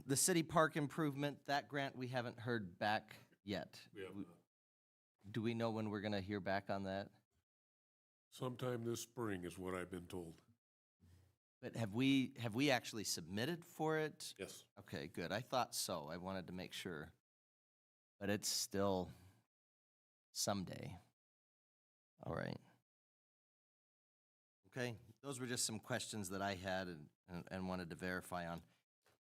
the city park improvement, that grant we haven't heard back yet. We have not. Do we know when we're going to hear back on that? Sometime this spring is what I've been told. But have we actually submitted for it? Yes. Okay, good. I thought so. I wanted to make sure. But it's still someday. All right. Okay, those were just some questions that I had and wanted to verify on.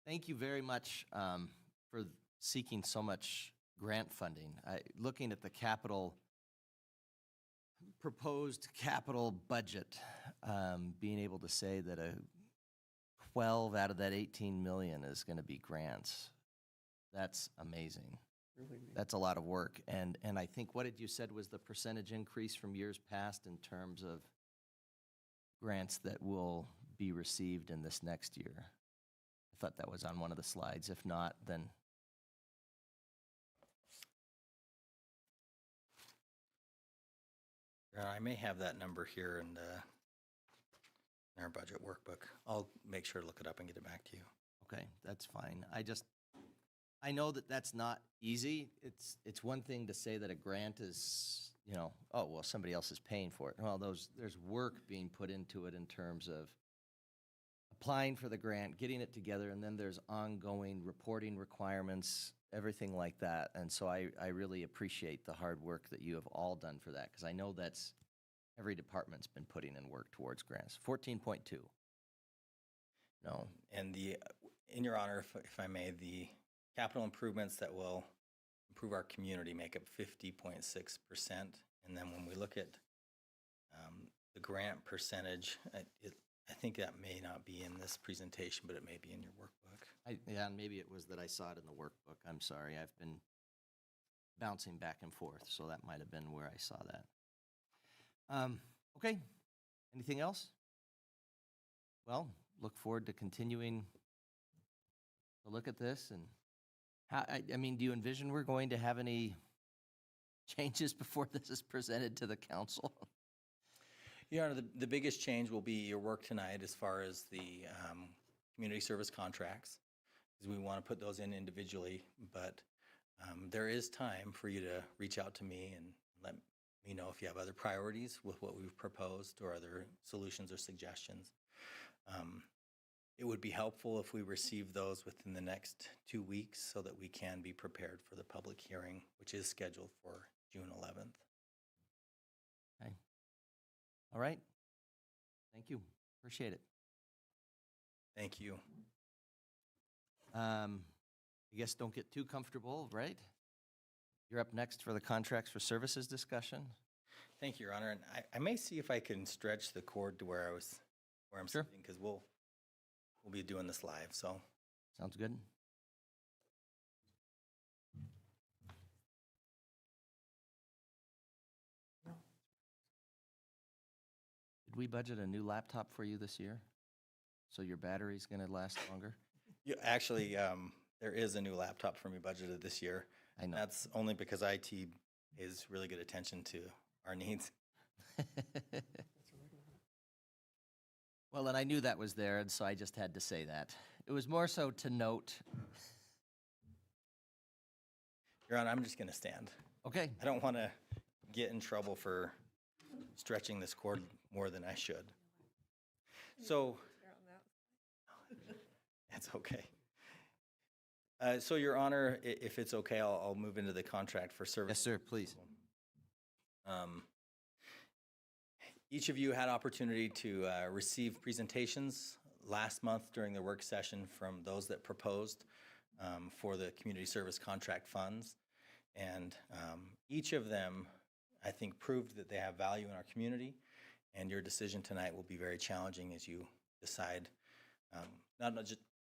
Thank you very much for seeking so much grant funding. Looking at the proposed capital budget, being able to say that 12 out of that 18 million is going to be grants. That's amazing. Really neat. That's a lot of work. And I think what did you said was the percentage increase from years past in terms of grants that will be received in this next year? I thought that was on one of the slides. If not, then I may have that number here in our budget workbook. I'll make sure to look it up and get it back to you. okay, that's fine. I know that that's not easy. It's one thing to say that a grant is, oh, well, somebody else is paying for it. Well, there's work being put into it in terms of applying for the grant, getting it together, and then there's ongoing reporting requirements, everything like that. And so I really appreciate the hard work that you have all done for that, because I know that's every department's been putting in work towards grants. 14.2. No. And in your honor, if I may, the capital improvements that will improve our community make up 50.6%. And then when we look at the grant percentage, I think that may not be in this presentation, but it may be in your workbook. Yeah, and maybe it was that I saw it in the workbook. I'm sorry. I've been bouncing back and forth, so that might have been where I saw that. Okay. Anything else? Well, look forward to continuing to look at this. And how, I mean, do you envision we're going to have any changes before this is presented to the council? Your Honor, the biggest change will be your work tonight as far as the community service contracts, because we want to put those in individually, but there is time for you to reach out to me and let me know if you have other priorities with what we've proposed or other solutions or suggestions. It would be helpful if we receive those within the next 2 weeks so that we can be prepared for the public hearing, which is scheduled for June 11th. Okay. All right. Thank you. Appreciate it. Thank you. I guess don't get too comfortable, right? You're up next for the contracts for services discussion. Thank you, Your Honor. And I may see if I can stretch the cord to where I'm Sure. sitting, because we'll be doing this live. So Sounds good. Did we budget a new laptop for you this year? So your battery's going to last longer? actually, there is a new laptop for me budgeted this year. I know. That's only because IT pays really good attention to our needs. Well, and I knew that was there, and so I just had to say that. It was more so to note. Your Honor, I'm just going to stand. Okay. I don't want to get in trouble for stretching this cord more than I should. So that's okay. So, Your Honor, if it's okay, I'll move into the contract for service. Yes, sir, please. Each of you had opportunity to receive presentations last month during the work session from those that proposed for the community service contract funds. And each of them, I think, proved that they have value in our community. And your decision tonight will be very challenging as you decide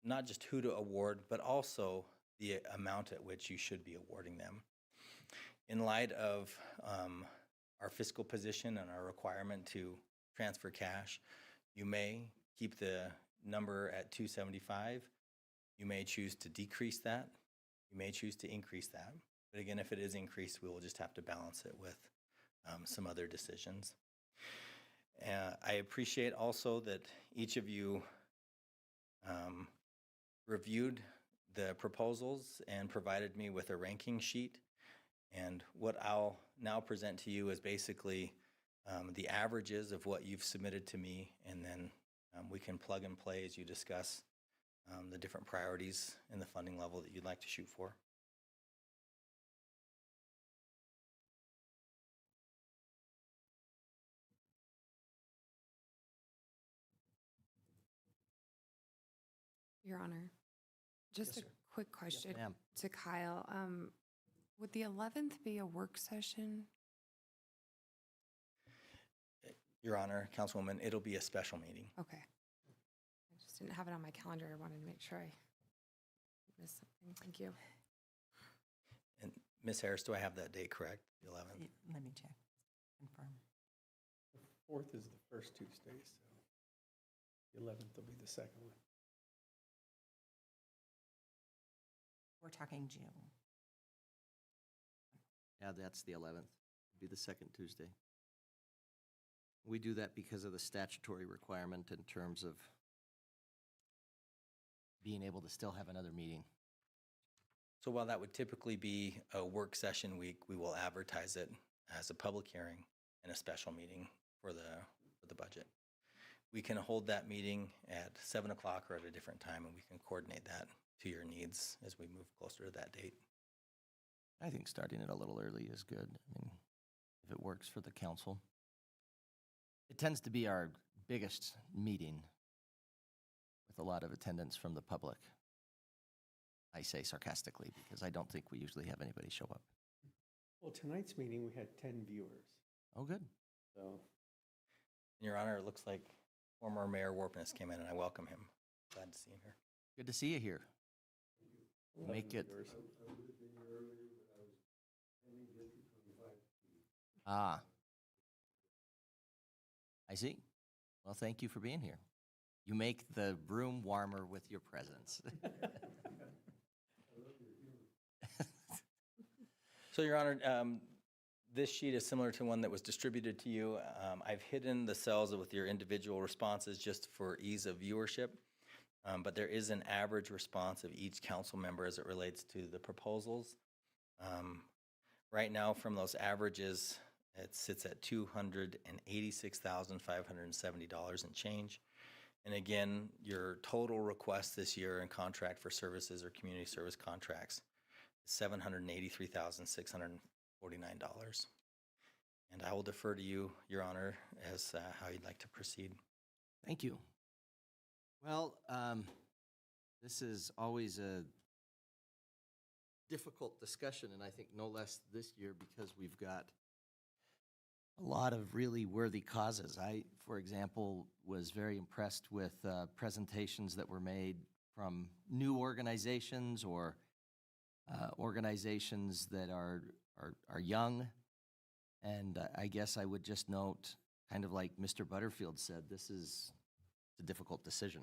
not just who to award, but also the amount at which you should be awarding them. In light of our fiscal position and our requirement to transfer cash, you may keep the number at 275. You may choose to decrease that. You may choose to increase that. But again, if it is increased, we will just have to balance it with some other decisions. I appreciate also that each of you reviewed the proposals and provided me with a ranking sheet. And what I'll now present to you is basically the averages of what you've submitted to me, and then we can plug and play as you discuss the different priorities and the funding level that you'd like to shoot for. Your Honor, just Yes, a sir. quick question ma'am. to Kyle. Would the 11th be a work session? Your Honor, Councilwoman, it'll be a special meeting. Okay. I just didn't have it on my calendar. I wanted to make sure I missed something. Thank you. And Ms. Harris, do I have that date correct, the 11th? Let me check, confirm. The 4th is the first Tuesday, so the 11th will be the second one. We're talking June. Yeah, that's the 11th. It'll be the second Tuesday. We do that because of the statutory requirement in terms of being able to still have another meeting. So while that would typically be a work session week, we will advertise it as a public hearing and a special meeting for the budget. We can hold that meeting at 7 o'clock or at a different time, and we can coordinate that to your needs as we move closer to that date. I think starting it a little early is good. I mean, if it works for the council. It tends to be our biggest meeting with a lot of attendance from the public. I say sarcastically because I don't think we usually have anybody show up. Well, tonight's meeting, we had 10 viewers, Oh, good. so. Your Honor, it looks like former Mayor Warpness came in, and I welcome him. Glad to see him here. Good to see you here. 11 Make it. viewers. Ah. I see. Well, thank you for being here. You make the room warmer with your presence. So, Your Honor, this sheet is similar to one that was distributed to you. I've hidden the cells with your individual responses just for ease of viewership, but there is an average response of each council member as it relates to the proposals. Right now, from those averages, it sits at $286,570 and change. And again, your total request this year in contract for services or community service contracts is $783,649. And I will defer to you, Your Honor, as how you'd like to proceed. Thank you. Well, this is always a difficult discussion, and I think no less this year because we've got a lot of really worthy causes. I, for example, was very impressed with presentations that were made from new organizations or organizations that are young. And I guess I would just note, kind of like Mr. Butterfield said, this is a difficult decision.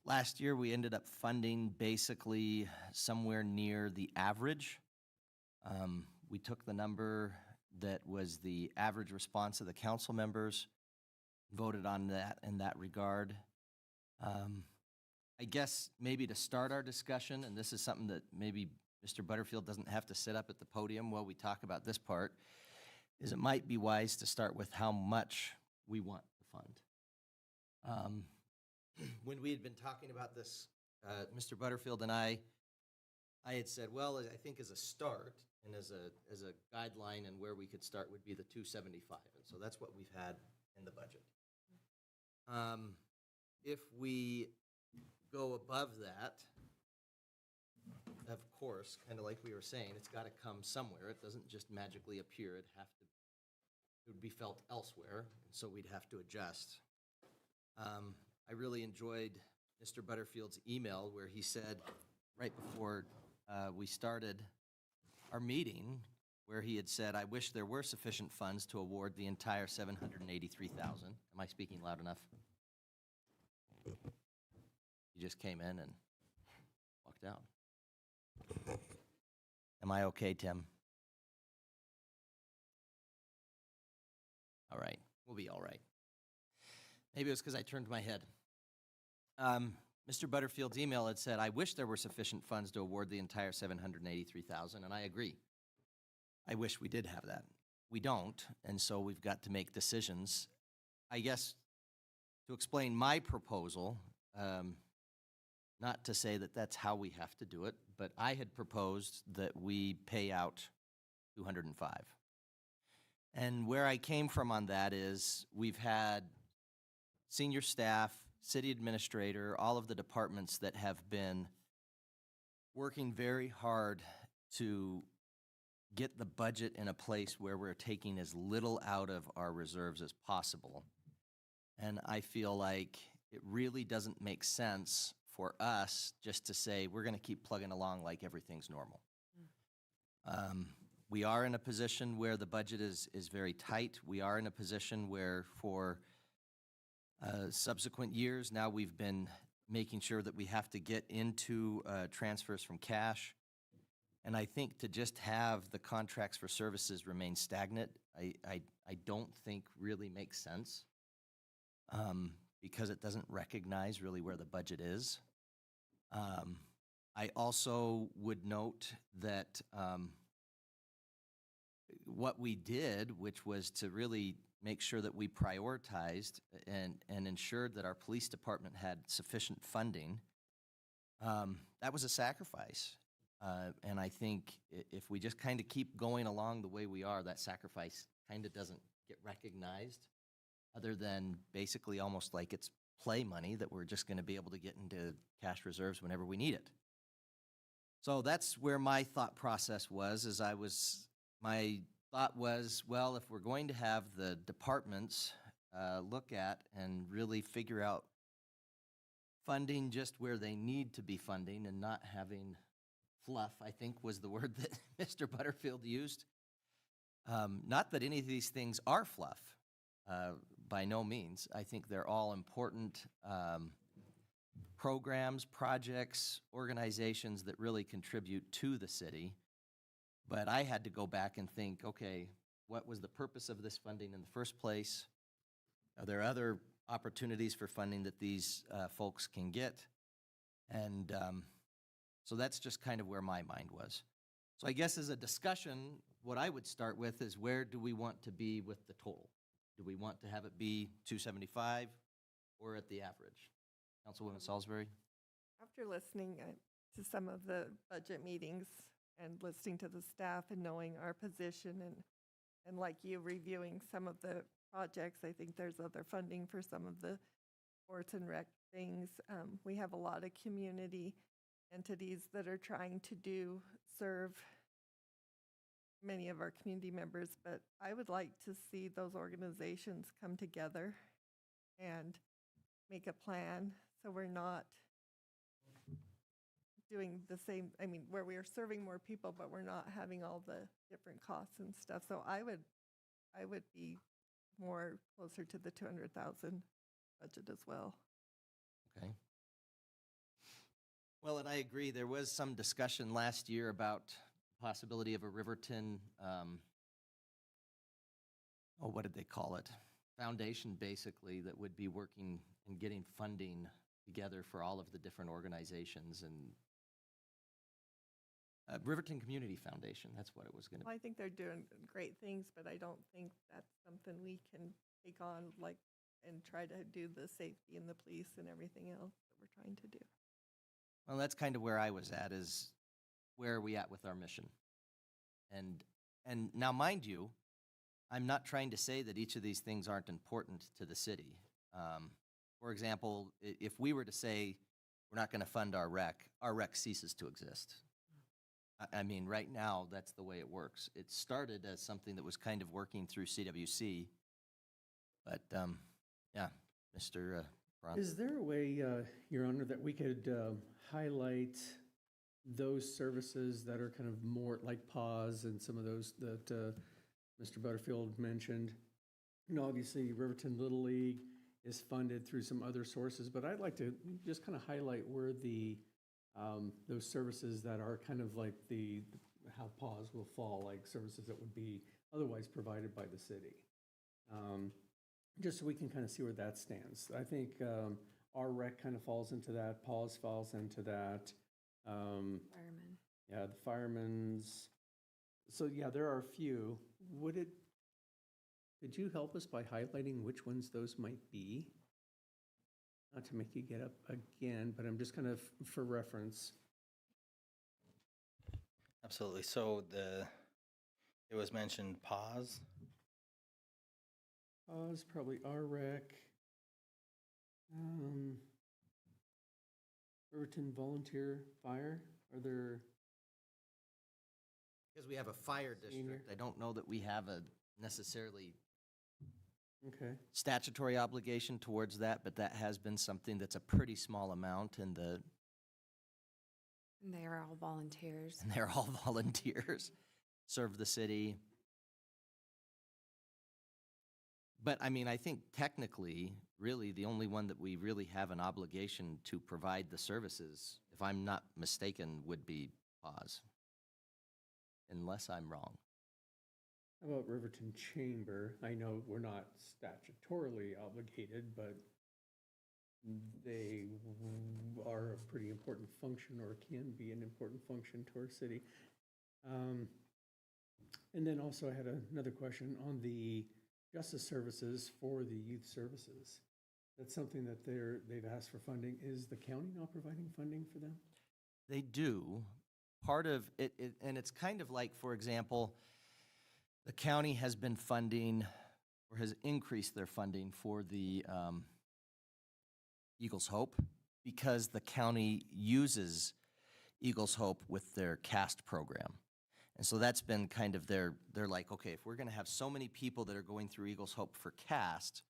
Last year, we ended up funding basically somewhere near the average. We took the number that was the average response of the council members, voted on that in that regard. I guess maybe to start our discussion, and this is something that maybe Mr. Butterfield doesn't have to sit up at the podium while we talk about this part, is it might be wise to start with how much we want to fund. When we had been talking about this, Mr. Butterfield and I had said, well, I think as a start and as a guideline and where we could start would be the 275. And so that's what we've had in the budget. If we go above that, of course, kind of like we were saying, it's got to come somewhere. It doesn't just magically appear. It would be felt elsewhere, and so we'd have to adjust. I really enjoyed Mr. Butterfield's email where he said, right before we started our meeting, where he had said, I wish there were sufficient funds to award the entire $783,000. Am I speaking loud enough? He just came in and walked out. Am I okay, Tim? All right, we'll be all right. Maybe it was because I turned my head. Mr. Butterfield's email had said, I wish there were sufficient funds to award the entire $783,000, and I agree. I wish we did have that. We don't, and so we've got to make decisions. I guess to explain my proposal, not to say that that's how we have to do it, but I had proposed that we pay out $205. And where I came from on that is we've had senior staff, city administrator, all of the departments that have been working very hard to get the budget in a place where we're taking as little out of our reserves as possible. And I feel like it really doesn't make sense for us just to say, we're going to keep plugging along like everything's normal. We are in a position where the budget is very tight. We are in a position where for subsequent years now we've been making sure that we have to get into transfers from cash. And I think to just have the contracts for services remain stagnant, I don't think really makes sense because it doesn't recognize really where the budget is. I also would note that what we did, which was to really make sure that we prioritized and ensured that our police department had sufficient funding, that was a sacrifice. And I think if we just kind of keep going along the way we are, that sacrifice kind of doesn't get recognized other than basically almost like it's play money that we're just going to be able to get into cash reserves whenever we need it. So that's where my thought process was, my thought was, well, if we're going to have the departments look at and really figure out funding just where they need to be funding and not having fluff, I think was the word that Mr. Butterfield used. Not that any of these things are fluff, by no means. I think they're all important programs, projects, organizations that really contribute to the city. But I had to go back and think, okay, what was the purpose of this funding in the first place? Are there other opportunities for funding that these folks can get? And so that's just kind of where my mind was. So I guess as a discussion, what I would start with is where do we want to be with the total? Do we want to have it be 275 or at the average? Councilwoman Salisbury? After listening to some of the budget meetings and listening to the staff and knowing our position and like you reviewing some of the projects, I think there's other funding for some of the sports and rec things. We have a lot of community entities that are trying to serve many of our community members, but I would like to see those organizations come together and make a plan so we're not doing the same, where we are serving more people, but we're not having all the different costs and stuff. So I would be more closer to the 200,000 budget as well. Okay. Well, and I agree. There was some discussion last year about the possibility of a Riverton, what did they call it? Foundation, basically, that would be working and getting funding together for all of the different organizations. And Riverton Community Foundation, that's what it was going to be. Well, I think they're doing great things, but I don't think that's something we can take on and try to do the safety and the police and everything else that we're trying to do. Well, that's kind of where I was at, is where are we at with our mission? And now, mind you, I'm not trying to say that each of these things aren't important to the city. For example, if we were to say we're not going to fund our rec ceases to exist. Right now, that's the way it works. It started as something that was kind of working through CWC, but yeah, Mr. Braun. Is there a way, Your Honor, that we could highlight those services that are kind of more like pause and some of those that Mr. Butterfield mentioned? Obviously, Riverton Little League is funded through some other sources, but I'd like to just kind of highlight where those services that are kind of like how pause will fall, like services that would be otherwise provided by the city. Just so we can kind of see where that stands. I think our rec kind of falls into that, pause falls into that. Firemen. Yeah, the firemen's. So yeah, there are a few. Could you help us by highlighting which ones those might be? Not to make you get up again, but I'm just kind of for reference. Absolutely. So it was mentioned pause. Pause, probably RREC. Riverton Volunteer Fire. Are there? Because we have a fire district, I don't know that we have a necessarily Okay. statutory obligation towards that, but that has been something that's a pretty small amount, and And they are all volunteers. they're all volunteers, serve the city. But, I mean, I think technically, really, the only one that we really have an obligation to provide the services, if I'm not mistaken, would be PAWS, unless I'm wrong. How about Riverton Chamber? I know we're not statutorily obligated, but they are a pretty important function, or can be an important function to our city. And then also I had another question on the justice services for the youth services. That's something that they've asked for funding. Is the county not providing funding for them? They do. Part of it, and it's kind of like, for example, the county has been funding, or has increased their funding for the Eagles Hope, because the county uses Eagles Hope with their CAST program. And so that's been kind of they're like, okay, if we're going to have so many people that are going through Eagles Hope for CAST,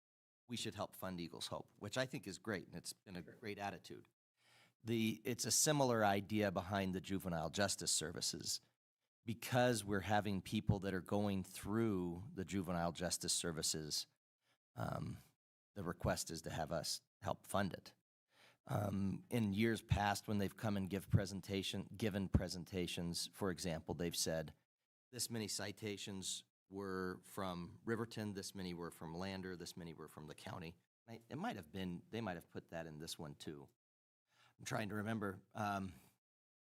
we should help fund Eagles Hope, which I think is great, and it's been a great attitude. It's a similar idea behind the juvenile justice services. Because we're having people that are going through the juvenile justice services, the request is to have us help fund it. In years past, when they've come and given presentations, for example, they've said, this many citations were from Riverton, this many were from Lander, this many were from the county. It might have been, they might have put that in this one too. I'm trying to remember,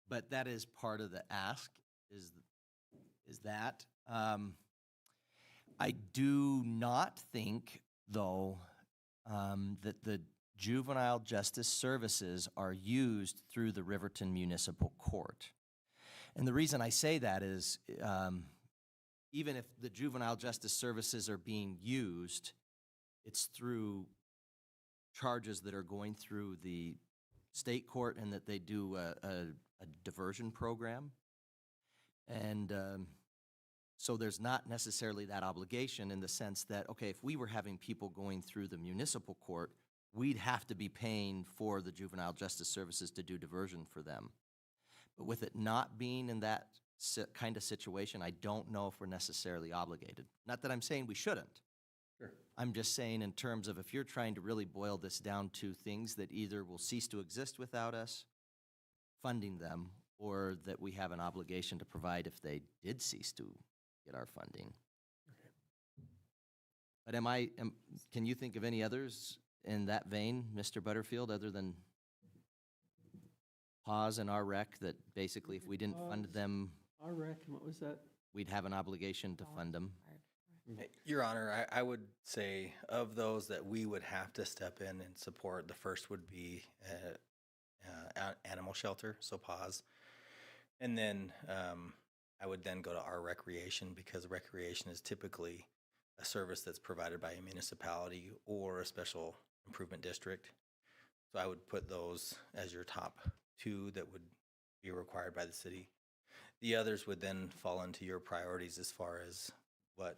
but that is part of the ask, is that. I do not think, though, that the juvenile justice services are used through the Riverton Municipal Court. And the reason I say that is, even if the juvenile justice services are being used, it's through charges that are going through the state court, and that they do a diversion program. And so there's not necessarily that obligation, in the sense that, okay, if we were having people going through the municipal court, we'd have to be paying for the juvenile justice services to do diversion for them. But with it not being in that kind of situation, I don't know if we're necessarily obligated. Not that I'm saying we shouldn't. Sure. I'm just saying, in terms of, if you're trying to really boil this down to things that either will cease to exist without us funding them, or that we have an obligation to provide if they did cease to get our funding. But can you think of any others in that vein, Mr. Butterfield, other than PAWS and our rec, that basically if we didn't fund them, Our rec, what was that? we'd have an obligation to fund them? Your Honor, I would say of those that we would have to step in and support, the first would be animal shelter, so PAWS. And then I would then go to our recreation, because recreation is typically a service that's provided by a municipality or a special improvement district. So I would put those as your top two that would be required by the city. The others would then fall into your priorities as far as what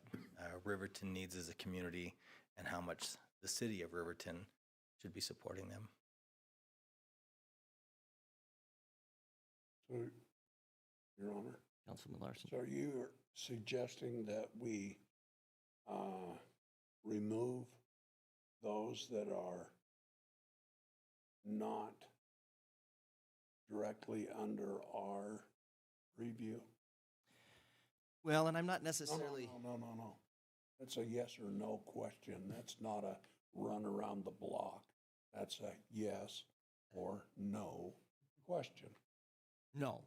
Riverton needs as a community, and how much the city of Riverton should be supporting them. So, Your Honor, Councilman Larson? so you're suggesting that we remove those that are not directly under our review? Well, and I'm not necessarily... No. That's a yes or no question. That's not a run around the block. That's a yes or no question. No.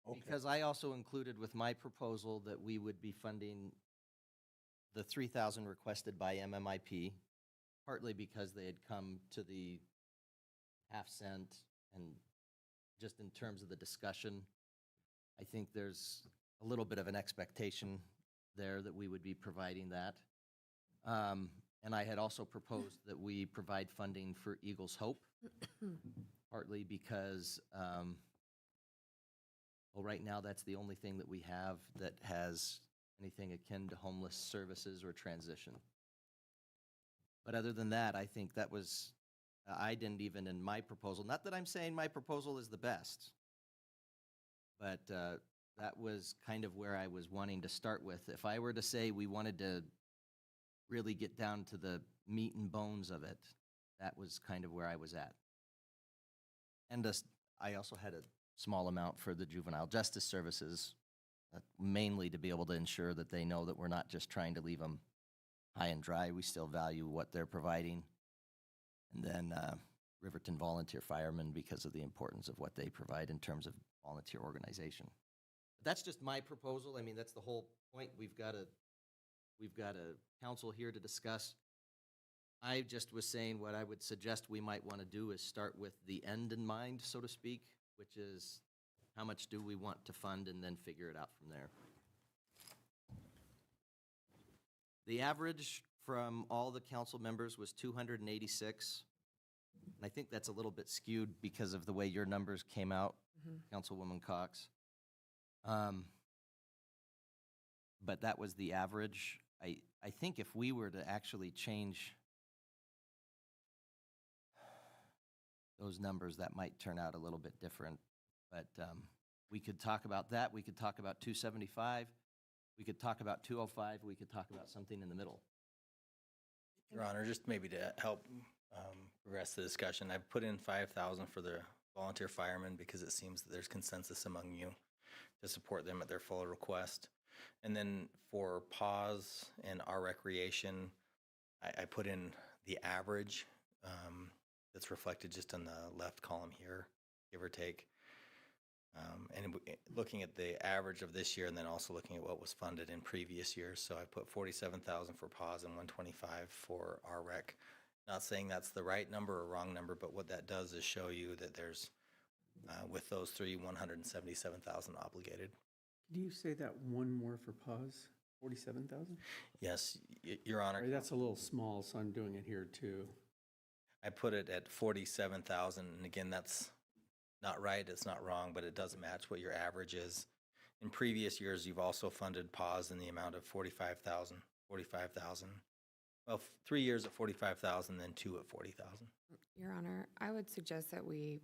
Okay. Because I also included with my proposal that we would be funding the $3,000 requested by MMIP, partly because they had come to the half cent, and just in terms of the discussion, I think there's a little bit of an expectation there that we would be providing that. And I had also proposed that we provide funding for Eagles Hope, partly because Well, right now, that's the only thing that we have that has anything akin to homeless services or transition. But other than that, I think that was, I didn't even in my proposal, not that I'm saying my proposal is the best, but that was kind of where I was wanting to start with. If I were to say we wanted to really get down to the meat and bones of it, that was kind of where I was at. And I also had a small amount for the juvenile justice services, mainly to be able to ensure that they know that we're not just trying to leave them high and dry. We still value what they're providing. And then Riverton Volunteer Firemen, because of the importance of what they provide in terms of volunteer organization. But that's just my proposal. I mean, that's the whole point. We've got a council here to discuss. I just was saying what I would suggest we might want to do is start with the end in mind, so to speak, which is how much do we want to fund, and then figure it out from there. The average from all the council members was 286. And I think that's a little bit skewed because of the way your numbers came out, Councilwoman Cox. But that was the average. I think if we were to actually change those numbers, that might turn out a little bit different. But we could talk about that. We could talk about 275. We could talk about 205. We could talk about something in the middle. Your Honor, just maybe to help progress the discussion, I put in 5,000 for the volunteer firemen because it seems that there's consensus among you to support them at their full request. And then for pause and our recreation, I put in the average that's reflected just on the left column here, give or take. And looking at the average of this year and then also looking at what was funded in previous years. So I put 47,000 for pause and 125 for our rec. Not saying that's the right number or wrong number, but what that does is show you that there's, with those three, 177,000 obligated. Do you say that one more for pause? 47,000? Yes, Your Honor. That's a little small, so I'm doing it here too. I put it at 47,000, and again, that's not right, it's not wrong, but it does match what your average is. In previous years, you've also funded pause in the amount of 45,000. Well, 3 years at 45,000, then 2 at 40,000. Your Honor, I would suggest that we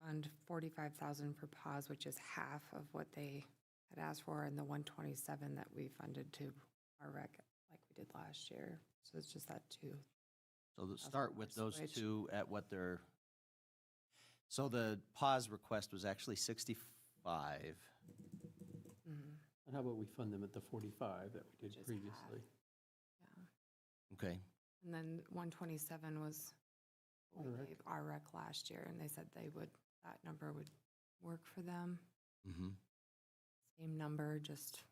fund 45,000 for pause, which is half of what they had asked for, and the 127 that we funded to our rec like we did last year. So it's just that two. So let's start with those Switch. two at what they're, so the pause request was actually 65. And how about we fund them at the 45 that we did Which is previously? Yeah. Okay. And then 127 was what we Our rec. gave our rec last year, and they said that number would work for them. Mm-hmm. Same number, just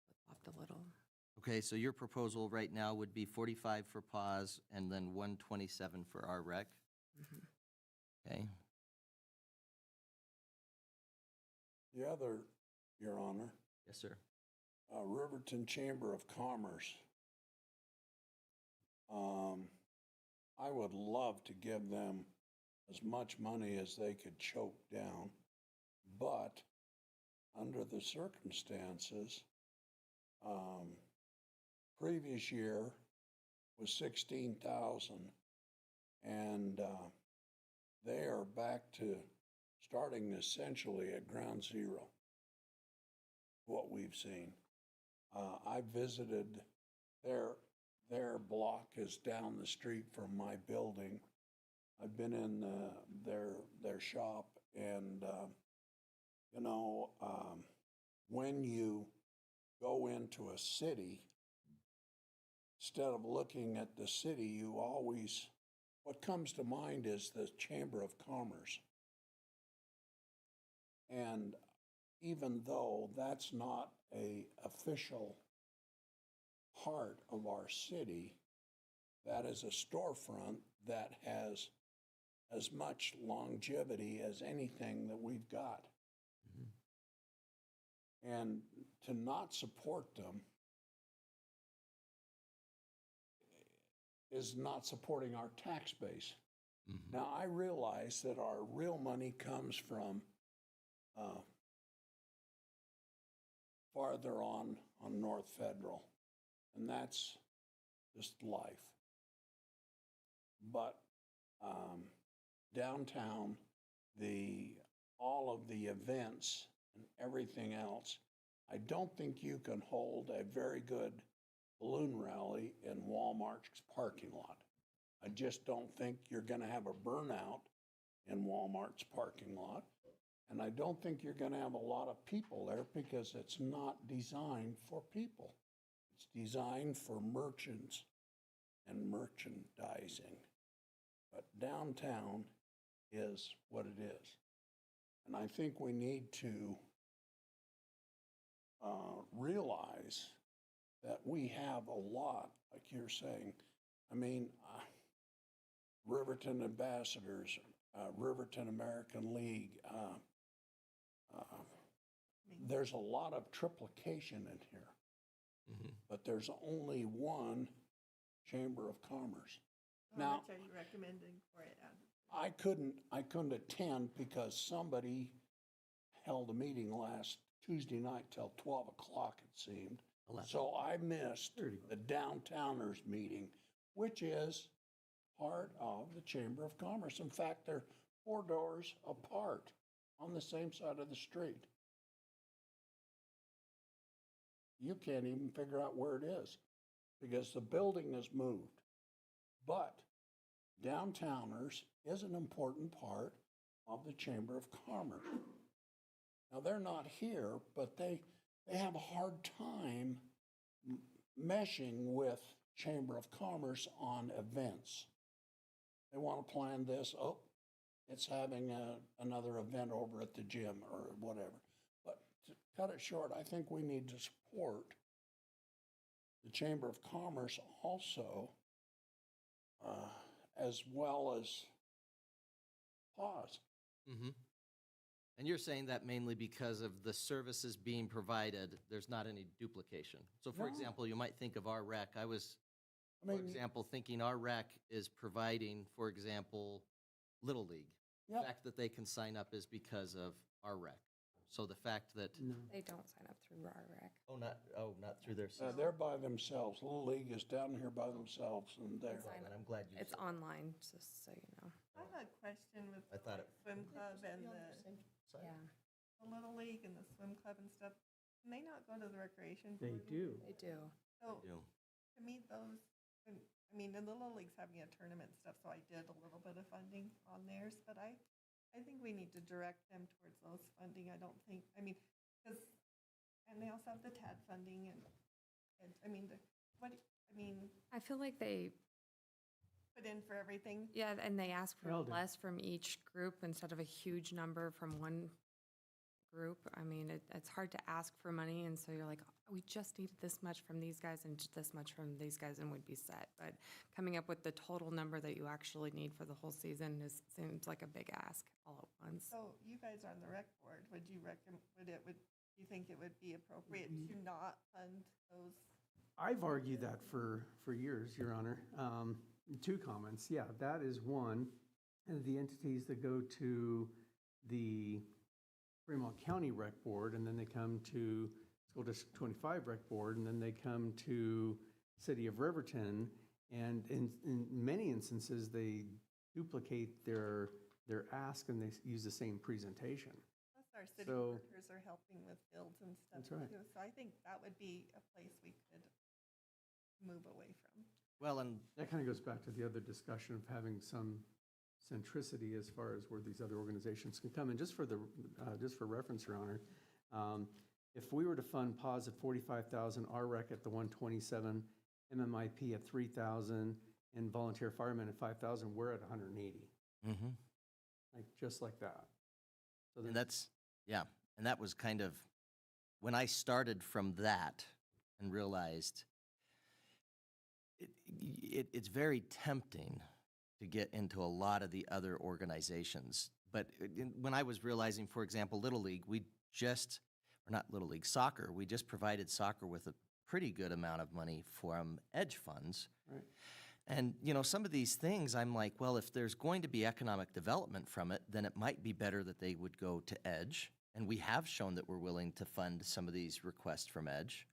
flip-flopped a little. Okay, so your proposal right now would be 45 for pause and then 127 for our rec? Okay. The other, Your Honor, Yes, sir. Riverton Chamber of Commerce. I would love to give them as much money as they could choke down, but under the circumstances, previous year was 16,000, and they are back to starting essentially at ground zero. What we've seen, I visited their block is down the street from my building. I've been in their shop, and when you go into a city, instead of looking at the city, you always, what comes to mind is the Chamber of Commerce. And even though that's not an official part of our city, that is a storefront that has as much longevity as anything that we've got. And to not support them is not supporting our tax base. Now, I realize that our real money comes from farther on North Federal, and that's just life. But downtown, all of the events and everything else, I don't think you can hold a very good balloon rally in Walmart's parking lot. I just don't think you're going to have a burnout in Walmart's parking lot. And I don't think you're going to have a lot of people there because it's not designed for people. It's designed for merchants and merchandising. But downtown is what it is. And I think we need to realize that we have a lot, like you're saying. I mean, Riverton Ambassadors, Riverton American League, there's a lot of triplication in here, but there's only one Chamber of Commerce. How Now, much are you recommending for it? I couldn't attend because somebody held a meeting last Tuesday night till 12 o'clock, it seemed. 11. So I missed the Downtowners meeting, which is part of the Chamber of Commerce. In fact, they're 4 doors apart on the same side of the street. You can't even figure out where it is because the building is moved. But Downtowners is an important part of the Chamber of Commerce. Now, they're not here, but they have a hard time meshing with Chamber of Commerce on events. They want to plan this, oh, it's having another event over at the gym or whatever. But to cut it short, I think we need to support the Chamber of Commerce also, as well as PAWS. And you're saying that mainly because of the services being provided, there's not any duplication. So for No. example, you might think of our rec. I was, I mean, for example, thinking our rec is providing, for example, Little League. Yep. The fact that they can sign up is because of our rec. So the fact that, No. They don't sign up through our rec. not through their system. they're by themselves. Little League is down here by themselves, and they're. Sign And I'm glad you It's said that. online, just so you know. I have a question with I thought it. swim club and Yeah, the Little League and the swim club and stuff. Can they not go to the recreation? They board? do. they do. So Do. to me, those, and, I mean, the Little League's having a tournament and stuff, so I did a little bit of funding on theirs, but I think we need to direct them towards those funding. I don't think, I mean, because, and they also have the TAD funding and I mean, I feel like they, put in for everything. yeah, and they ask They for all do. less from each group instead of a huge number from one group. I mean, it's hard to ask for money, and so you're like, we just need this much from these guys and this much from these guys, and we'd be set. But coming up with the total number that you actually need for the whole season seems like a big ask all at once. So you guys are on the rec board. Would you do you think it would be appropriate to not fund those? I've argued that for years, Your Honor. 2 comments. Yeah, that is one. And the entities that go to the Fremont County Rec Board, and then they come to School District 25 Rec Board, and then they come to City of Riverton. And in many instances, they duplicate their ask and they use the same presentation. Plus our city So- workers are helping with builds and stuff That's right. too. So I think that would be a place we could move away from. Well, and That kind of goes back to the other discussion of having some centricity as far as where these other organizations can come. And just for reference, Your Honor, if we were to fund PAWS at 45,000, RREC at the 127, MMIP at 3,000, and volunteer firemen at 5,000, we're at 180, like just like that. So And and that was kind of, when I started from that and realized it's very tempting to get into a lot of the other organizations. But when I was realizing, for example, Little League, soccer, we just provided soccer with a pretty good amount of money from EDGE funds. Right. And, some of these things, I'm like, well, if there's going to be economic development from it, then it might be better that they would go to EDGE and we have shown that we're willing to fund some of these requests from Edge.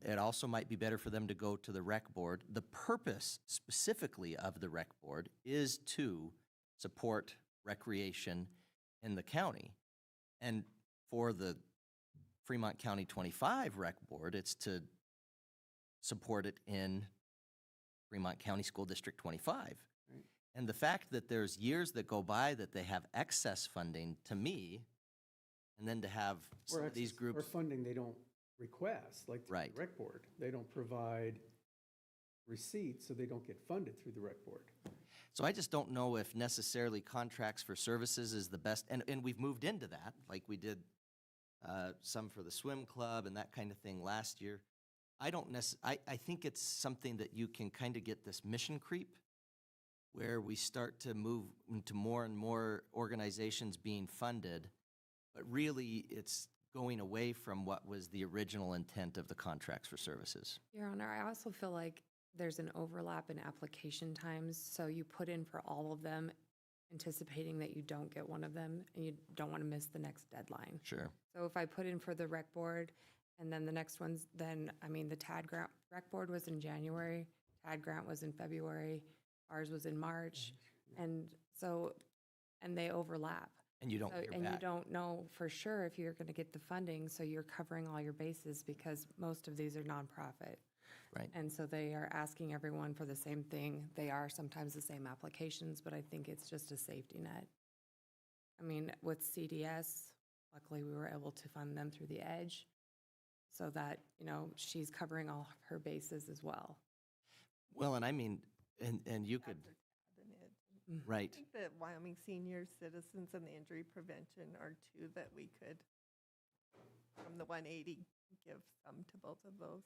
It also might be better for them to go to the rec board. The purpose specifically of the rec board is to support recreation in the county. And for the Fremont County 25 rec board, it's to support it in Fremont County School District 25. Right. And the fact that there's years that go by that they have excess funding, to me, and then to have some of these groups. Or funding they don't request, like through Right. the rec board. They don't provide receipts, so they don't get funded through the rec board. So I just don't know if necessarily contracts for services is the best, and we've moved into that, like we did some for the swim club and that kind of thing last year. I think it's something that you can kind of get this mission creep, where we start to move into more and more organizations being funded, but really it's going away from what was the original intent of the contracts for services. Your Honor, I also feel like there's an overlap in application times, so you put in for all of them, anticipating that you don't get one of them, and you don't want to miss the next deadline. Sure. So if I put in for the rec board, and then the next one's, then, I mean, the TAD grant, rec board was in January, TAD grant was in February, ours was in March, and so, and they overlap. And you don't So- hear And you back. don't know for sure if you're going to get the funding, so you're covering all your bases because most of these are nonprofit. Right. And so they are asking everyone for the same thing. They are sometimes the same applications, but I think it's just a safety net. I mean, with CDS, luckily we were able to fund them through the Edge so that, you know, she's covering all her bases as well. Well, and I mean, and you could, After TAD and Ed. right. I think that Wyoming Senior Citizens and the Injury Prevention are two that we could, from the 180, give some to both of those.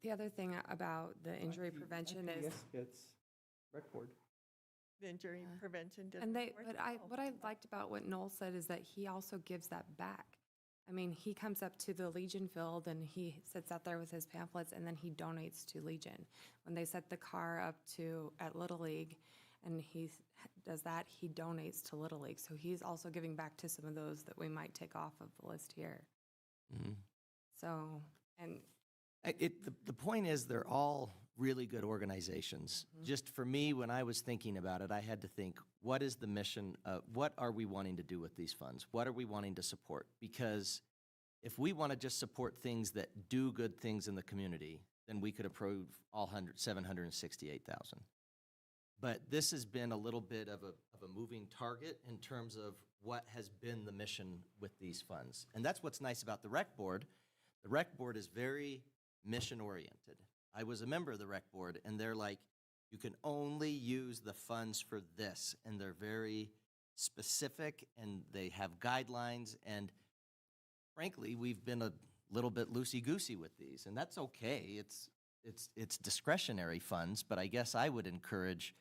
The other thing about the injury prevention is, IPS gets rec board. The Injury Yeah. Prevention did. and they, report but as well. what I liked about what Noel said is that he also gives that back. I mean, he comes up to the Legion field and he sits out there with his pamphlets and then he donates to Legion. When they set the car up at Little League and he does that, he donates to Little League. So he's also giving back to some of those that we might take off of the list here. Mhm. So, and The point is, they're all really good organizations. Just for me, when I was thinking about it, I had to think, what is the mission? What are we wanting to do with these funds? What are we wanting to support? Because if we want to just support things that do good things in the community, then we could approve all 768,000. But this has been a little bit of a moving target in terms of what has been the mission with these funds. And that's what's nice about the rec board. The rec board is very mission-oriented. I was a member of the rec board, and they're like, you can only use the funds for this, and they're very specific, and they have guidelines, and frankly, we've been a little bit loosey-goosey with these, and that's okay. It's discretionary funds, but I guess I would encourage,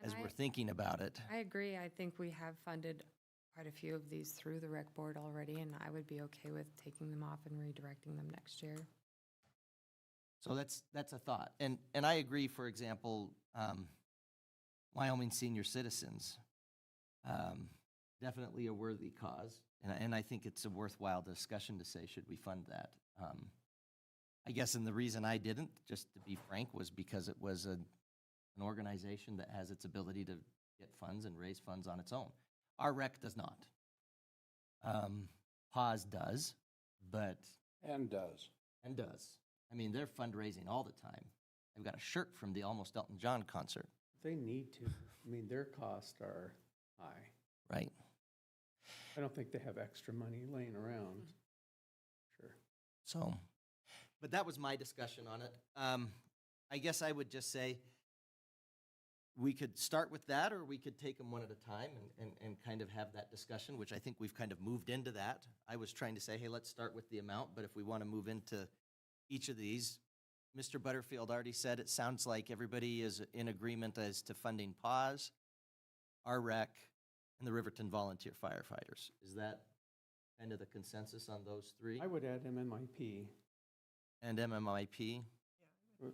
And as we're thinking about it. I agree. I think we have funded quite a few of these through the rec board already, and I would be okay with taking them off and redirecting them next year. So that's a thought. And I agree, for example, Wyoming Senior Citizens, definitely a worthy cause. And I think it's a worthwhile discussion to say, should we fund that? I guess, and the reason I didn't, just to be frank, was because it was an organization that has its ability to get funds and raise funds on its own. Our rec does not. PAWS does, but. And does. And does. I mean, they're fundraising all the time. I've got a shirt from the Almost Elton John concert. They need to. I mean, their costs are high. Right. I don't think they have extra money laying around. Sure. So, but that was my discussion on it. I guess I would just say we could start with that, or we could take them one at a time and kind of have that discussion, which I think we've kind of moved into that. I was trying to say, hey, let's start with the amount, but if we want to move into each of these, Mr. Butterfield already said it sounds like everybody is in agreement as to funding PAWS, our rec, and the Riverton Volunteer Firefighters. Is that kind of the consensus on those three? I would add MMIP. And MMIP?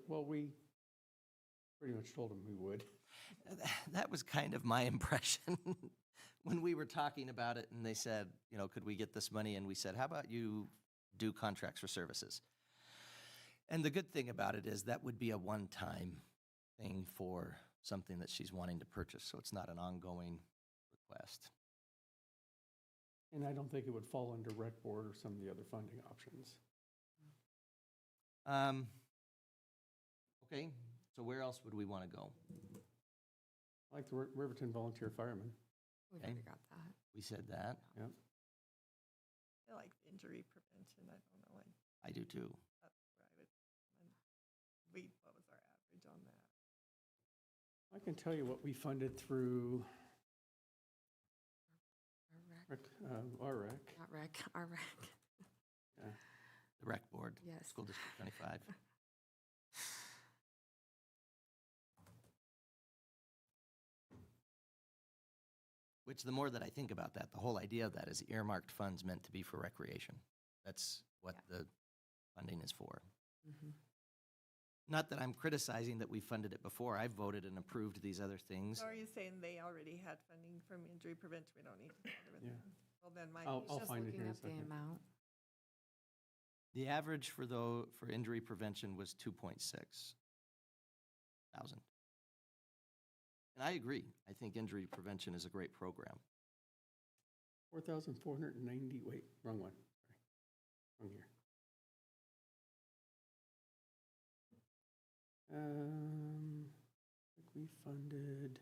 Well, we pretty much told them we would. That was kind of my impression. when we were talking about it and they said, you know, could we get this money? And we said, how about you do contracts for services? And the good thing about it is that would be a one-time thing for something that she's wanting to purchase, so it's not an ongoing request. And I don't think it would fall under rec board or some of the other funding options. Okay, so where else would we want to go? I like the Riverton volunteer firemen. We've Okay. already got that. We said that. Yep. I like injury prevention. I don't know. I do too. That's where I would, what was our average on that? I can tell you what we funded through Our rec, our rec. not rec, our rec. The rec board. Yes. School District 25. Which the more that I think about that, the whole idea of that is earmarked funds meant to be for recreation. That's what the funding is for. Mhm. Not that I'm criticizing that we funded it before. I voted and approved these other things. So are you saying they already had funding from injury prevention? We don't need to bother with Yeah. them? Well, then my. I'll Just find it looking here in a up the second. amount. The average for injury prevention was 2.6 thousand. And I agree. I think injury prevention is a great program. 4,490, wait, wrong one. Sorry. Wrong year. I think we funded,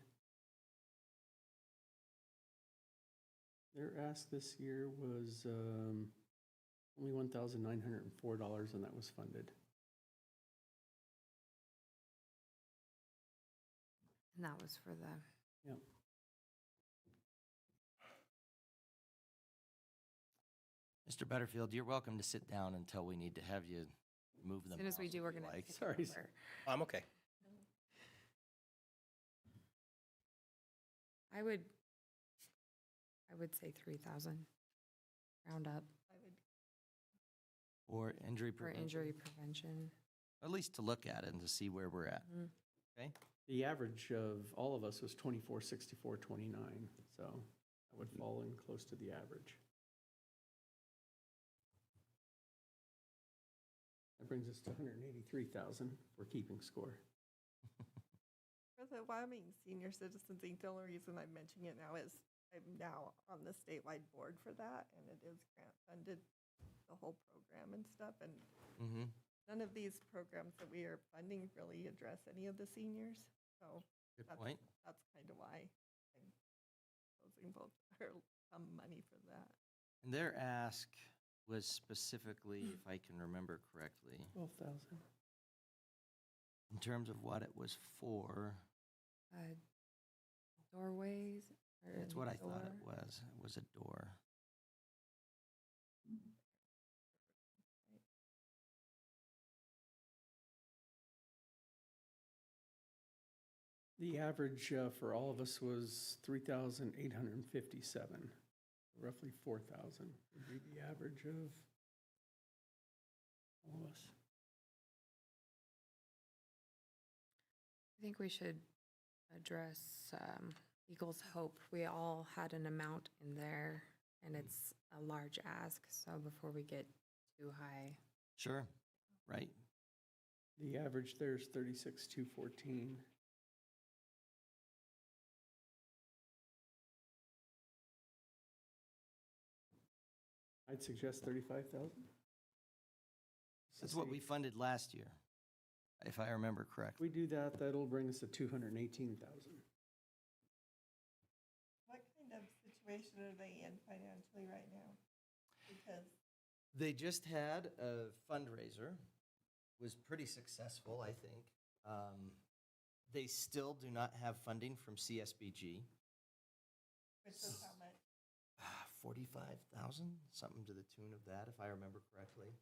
their ask this year was only $1,904, and that was funded. And that was for the, Yep. Mr. Butterfield, you're welcome to sit down until we need to have you move them. as soon as we do, we're going like. to. Sorry. I'm okay. I would say 3,000, round up, I would, For injury for prevention. injury prevention. At least to look at it and to see where we're at. Mhm. Okay? The average of all of us was 2464.29, so that would fall in close to the average. That brings us to 183,000 for keeping score. for the Wyoming Senior Citizens Inc., the only reason I'm mentioning it now is I'm now on the statewide board for that, and it is grant funded, the whole program and stuff, and Mm-hmm. none of these programs that we are funding really address any of the seniors, so Good that's, point. that's kind of why I'm proposing both, or some money for that. And their ask was specifically, if I can remember correctly, 12,000. in terms of what it was for. Doorways? or That's what I thought it door? was. It was a door. The average for all of us was 3,857. Roughly 4,000 would be the average of all of us. I think we should address Eagles Hope. We all had an amount in there, and it's a large ask, so before we get too high. Sure, right. The average there is 36,214. I'd suggest 35,000. That's what we funded last year, if I remember If correctly. we do that, that'll bring us to 218,000. What kind of situation are they in financially right now? Because They just had a fundraiser, was pretty successful, I think. They still do not have funding from CSBG. which is how much? 45,000, something to the tune of that, if I remember correctly.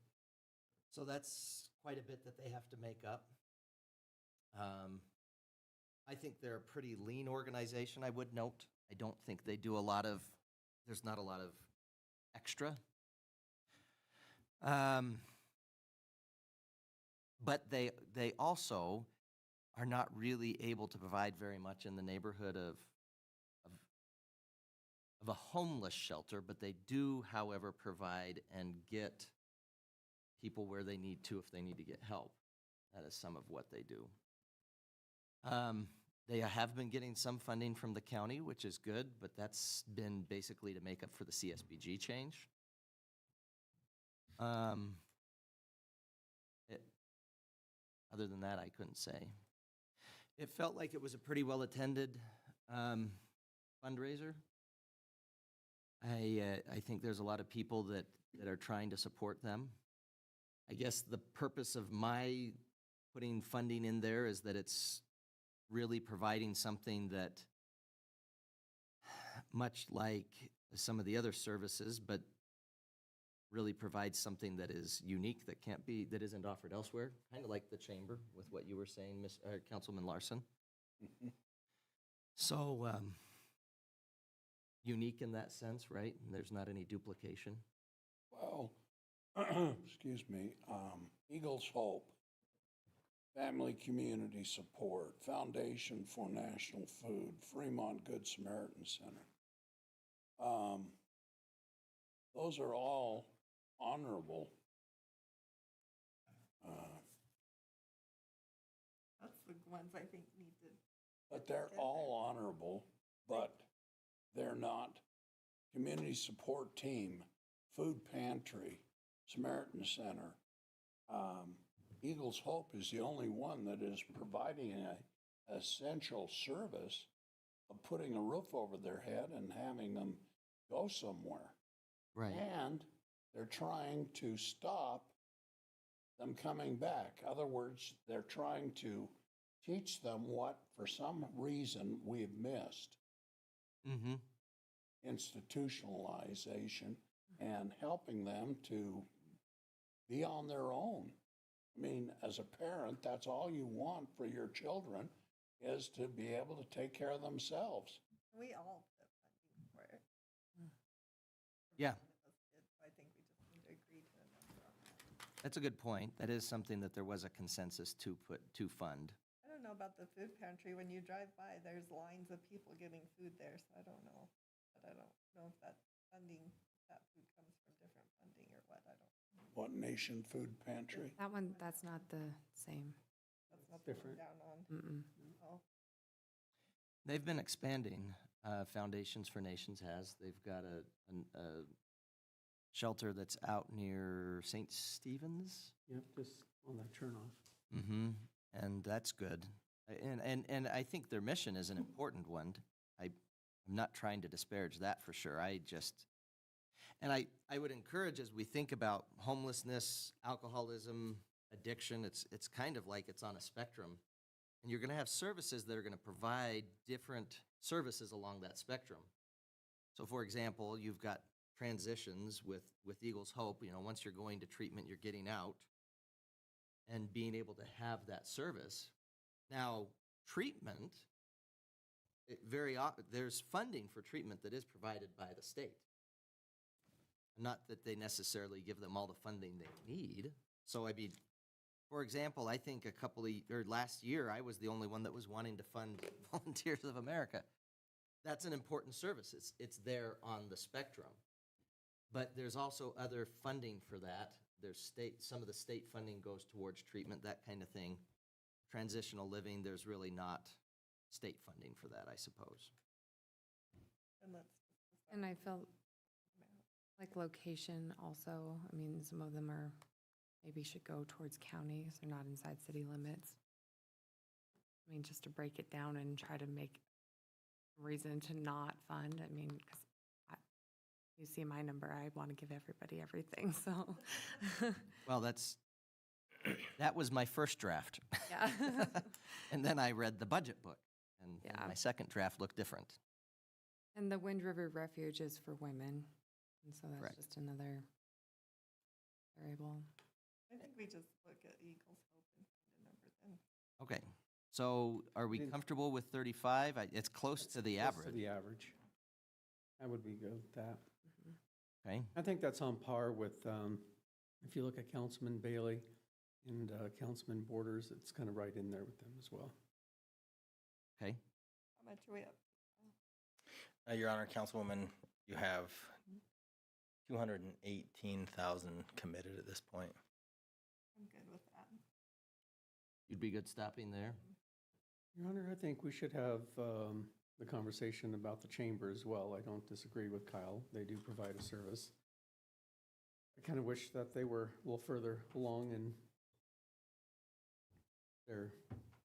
So that's quite a bit that they have to make up. I think they're a pretty lean organization, I would note. I don't think they do a lot of, there's not a lot of extra. But they also are not really able to provide very much in the neighborhood of of a homeless shelter, but they do, however, provide and get people where they need to if they need to get help. That is some of what they do. They have been getting some funding from the county, which is good, but that's been basically to make up for the CSBG change. Other than that, I couldn't say. It felt like it was a pretty well-attended fundraiser. I think there's a lot of people that are trying to support them. I guess the purpose of my putting funding in there is that it's really providing something that, much like some of the other services, but really provides something that is unique, that isn't offered elsewhere, kind of like the chamber with what you were saying, Councilman Larson. So unique in that sense, right? And there's not any duplication. Well, excuse me, Eagles Hope, Family Community Support, Foundation for National Food, Fremont Good Samaritan Center. Those are all honorable. That's the ones I think need to. But they're all honorable, but they're not. Community Support Team, Food Pantry, Samaritan Center. Eagles Hope is the only one that is providing an essential service of putting a roof over their head and having them go somewhere. Right. And they're trying to stop them coming back. In other words, they're trying to teach them what, for some reason, we've missed. Mm-hmm. Institutionalization and helping them to be on their own. I mean, as a parent, that's all you want for your children is to be able to take care of themselves. We all put funding for it. Yeah. I think we just need to agree to a number on that. That's a good point. That is something that there was a consensus to fund. I don't know about the food pantry. When you drive by, there's lines of people getting food there, so I don't know. But I don't know if that funding, that food comes from different funding or what, I don't know. What, Nation Food Pantry? That one, that's not the same. That's not the one Different. down on. Mm-mm. Oh, They've been expanding. Foundations for Nations has. They've got a shelter that's out near St. Stephen's. Yep, just on that turnoff. Mm-hmm. And that's good. And I think their mission is an important one. I'm not trying to disparage that for sure. I would encourage, as we think about homelessness, alcoholism, addiction, it's kind of like it's on a spectrum. And you're going to have services that are going to provide different services along that spectrum. So for example, you've got transitions with Eagles Hope. You know, once you're going to treatment, you're getting out and being able to have that service. Now, treatment, there's funding for treatment that is provided by the state. Not that they necessarily give them all the funding they need. So I mean, for example, I think last year, I was the only one that was wanting to fund Volunteers of America. That's an important service. It's there on the spectrum. But there's also other funding for that. There's some of the state funding goes towards treatment, that kind of thing. Transitional living, there's really not state funding for that, I suppose. And I felt like location also, I mean, some of them are, maybe should go towards counties or not inside city limits. I mean, just to break it down and try to make a reason to not fund. I mean, because you see my number, I want to give everybody everything, so. Well, that was my first draft. Yeah. And then I read the budget book, and Yeah. my second draft looked different. And the Wind River Refuge is for women, and so that's Correct. just another variable. I think we just look at Eagles Hope and find a number then. Okay, so are we comfortable with 35? It's close to the Close average. to the average. I would be good with that. Okay, I think that's on par with, if you look at Councilman Bailey and Councilman Borders, it's kind of right in there with them as well. okay. How much are we up? Your Honor, Councilwoman you have 218,000 committed at this point. I'm good with that. You'd be good stopping there? Your Honor, I think we should have the conversation about the chamber as well. I don't disagree with Kyle. They do provide a service. I kind of wish that they were a little further along in their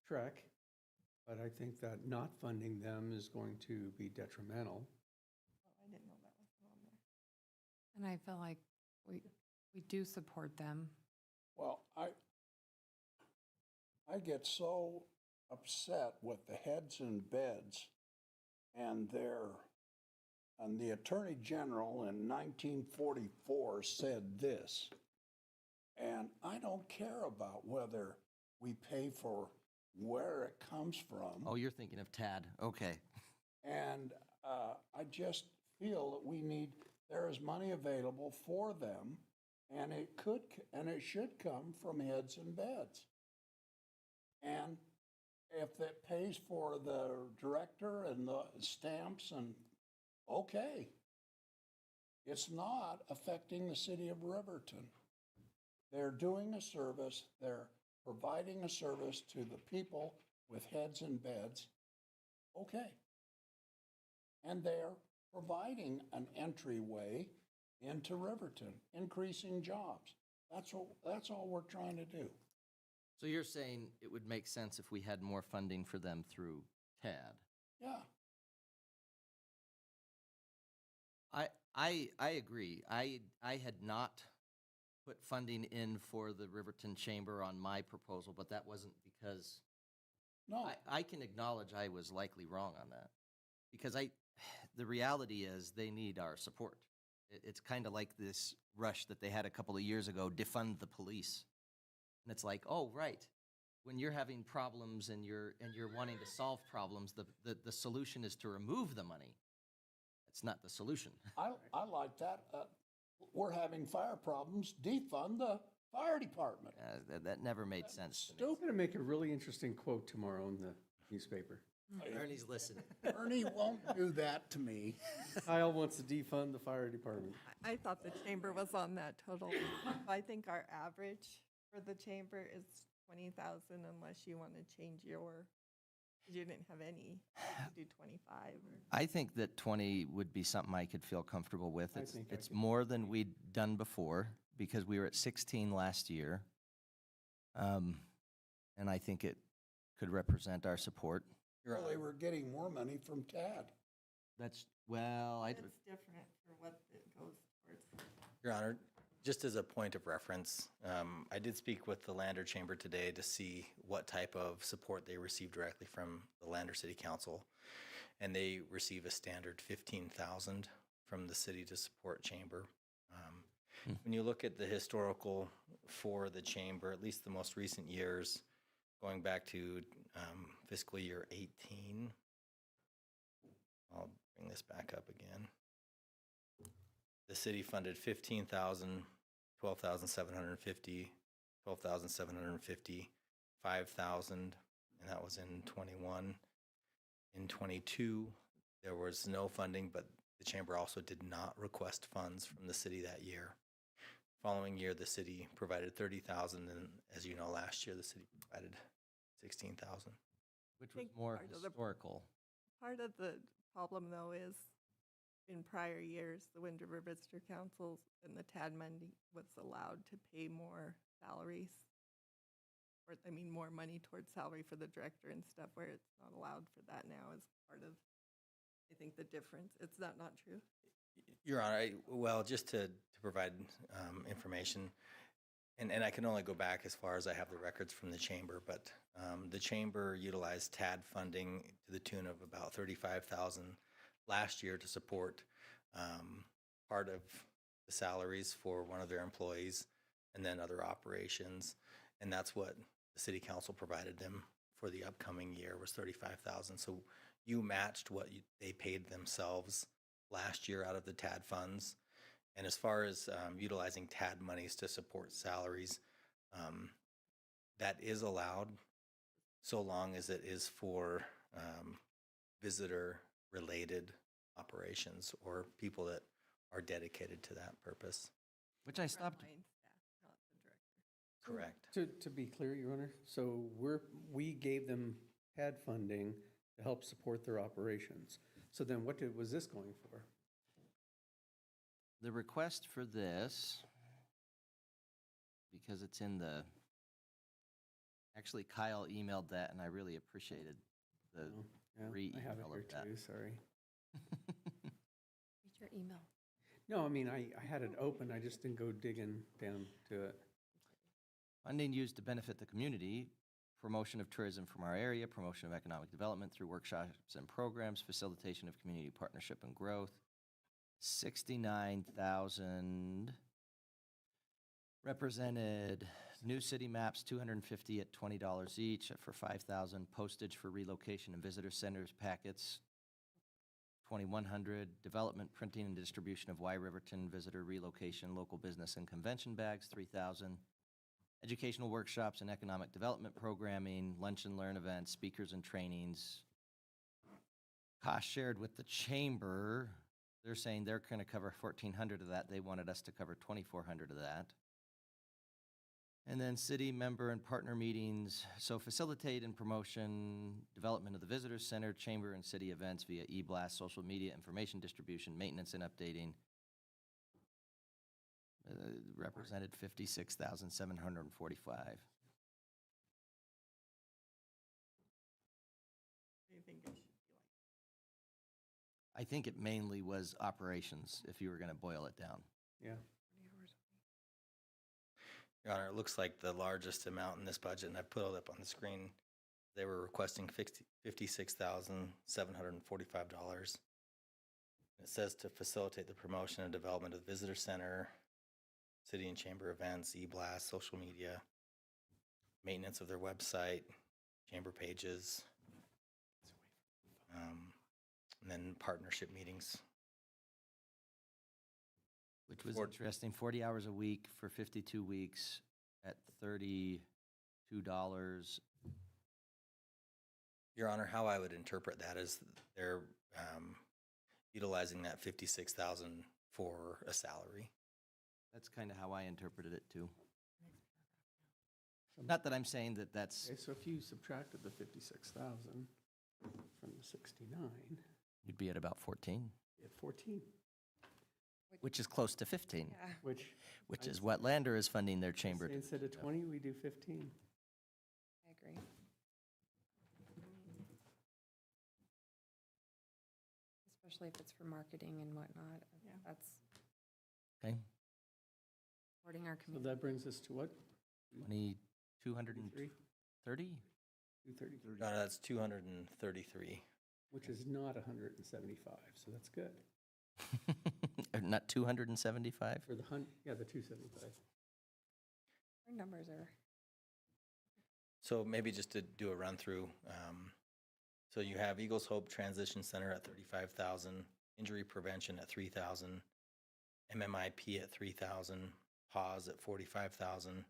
track, but I think that not funding them is going to be detrimental. Oh, I didn't know that was on there. And I feel like we do support them. Well, I get so upset with the heads in beds and the Attorney General in 1944 said this, and I don't care about whether we pay for where it comes from. Oh, you're thinking of Tad. Okay. And I just feel that there is money available for them, and it should come from heads and beds. And if it pays for the director and the stamps, and okay, it's not affecting the city of Riverton. They're doing a service, they're providing a service to the people with heads and beds, okay. And they're providing an entryway into Riverton, increasing jobs. That's all we're trying to do. So you're saying it would make sense if we had more funding for them through TAD? Yeah. I agree. I had not put funding in for the Riverton Chamber on my proposal, but that wasn't because No. I can acknowledge I was likely wrong on that. Because the reality is they need our support. It's kind of like this rush that they had a couple of years ago, defund the police. And it's like, oh, right. When you're having problems and you're wanting to solve problems, the solution is to remove the money. That's not the solution. I like that. We're having fire problems, defund the fire department. That never made sense to me. I'm going to make a really interesting quote tomorrow in the newspaper. Ernie's listening. Ernie won't do that to me. Kyle wants to defund the fire department. I thought the chamber was on that total. I think our average for the chamber is 20,000 unless you want to change you didn't have any, you do 25. I think that 20 would be something I could feel comfortable with. I It's, think I it's could. more than we'd done before because we were at 16 last year. And I think it could represent our support. Well, they were getting more money from TAD. That's different for what it goes towards. Your Honor, just as a point of reference, I did speak with the Lander Chamber today to see what type of support they received directly from the Lander City Council. And they receive a standard $15,000 from the city to support chamber. When you look at the historical for the chamber, at least the most recent years, going back to fiscal year 18, I'll bring this back up again. The city funded 15,000, 12,750, 12,750, 5,000, and that was in 21. In 22, there was no funding, but the chamber also did not request funds from the city that year. Following year, the city provided 30,000, and as you know, last year the city provided 16,000. which was think more part of the- historical. Part of the problem, though, is in prior years, the Wind River Visitor Council and the TAD money was allowed to pay more salaries. Or, more money towards salary for the director and stuff, where it's not allowed for that now as part of, I think, the difference. It's not true. Your Honor, well, just to provide information, and I can only go back as far as I have the records from the chamber, but the chamber utilized TAD funding to the tune of about $35,000 last year to support part of the salaries for one of their employees and then other operations. And that's what the city council provided them for the upcoming year was $35,000. So you matched what they paid themselves last year out of the TAD funds. And as far as utilizing TAD monies to support salaries, that is allowed so long as it is for visitor-related operations or people that are dedicated to that purpose. Which I stopped. Frontline staff, not the director. Correct. To be clear, Your Honor, so we gave them PAD funding to help support their operations. So then was this going for? The request for this, because it's in the, actually Kyle emailed that and I really appreciated the Oh, yeah, re-email I have it of here that. too, sorry. Read your email. No, I mean, I had it open, I just didn't go digging down to it. Funding used to benefit the community, promotion of tourism from our area, promotion of economic development through workshops and programs, facilitation of community partnership and growth. 69,000 represented new city maps, 250 at $20 each for 5,000. Postage for relocation and visitor centers packets, 2,100. Development, printing, and distribution of Riverton visitor relocation, local business and convention bags, 3,000. Educational workshops and economic development programming, lunch and learn events, speakers and trainings. Cost shared with the chamber. They're saying they're going to cover 1,400 of that. They wanted us to cover 2,400 of that. And then city member and partner meetings. So facilitate and promotion, development of the visitor center, chamber and city events via e-blast, social media, information distribution, maintenance and updating. Represented 56,745. Do you think it should be like? I think it mainly was operations, if you were going to boil it down. Yeah. Your Honor, it looks like the largest amount in this budget, and I put it up on the screen, they were requesting $56,745. It says to facilitate the promotion and development of the visitor center, city and chamber events, e-blast, social media, maintenance of their website, chamber pages, and then partnership meetings. Which was 40 interesting, 40 hours a week for 52 weeks at $32. Your Honor, how I would interpret that is they're utilizing that 56,000 for a salary. That's kind of how I interpreted it too. Not that I'm saying that that's, Okay, so if you subtracted the 56,000 from the 69, you'd be at about 14, you had 14, which is close to 15, Yeah. which is what Lander is funding their chamber. say instead of 20, we do 15. I agree. Especially if it's for marketing and whatnot. Yeah. That's Okay, supporting our So community. that brings us to what? 230? 230, Your Honor, that's 233. which is not 175, so that's good. Or not 275? For the the 275. Our numbers are, So maybe just to do a run through. So you have Eagles Hope Transition Center at 35,000, injury prevention at 3,000, MMIP at 3,000, pause at 45,000,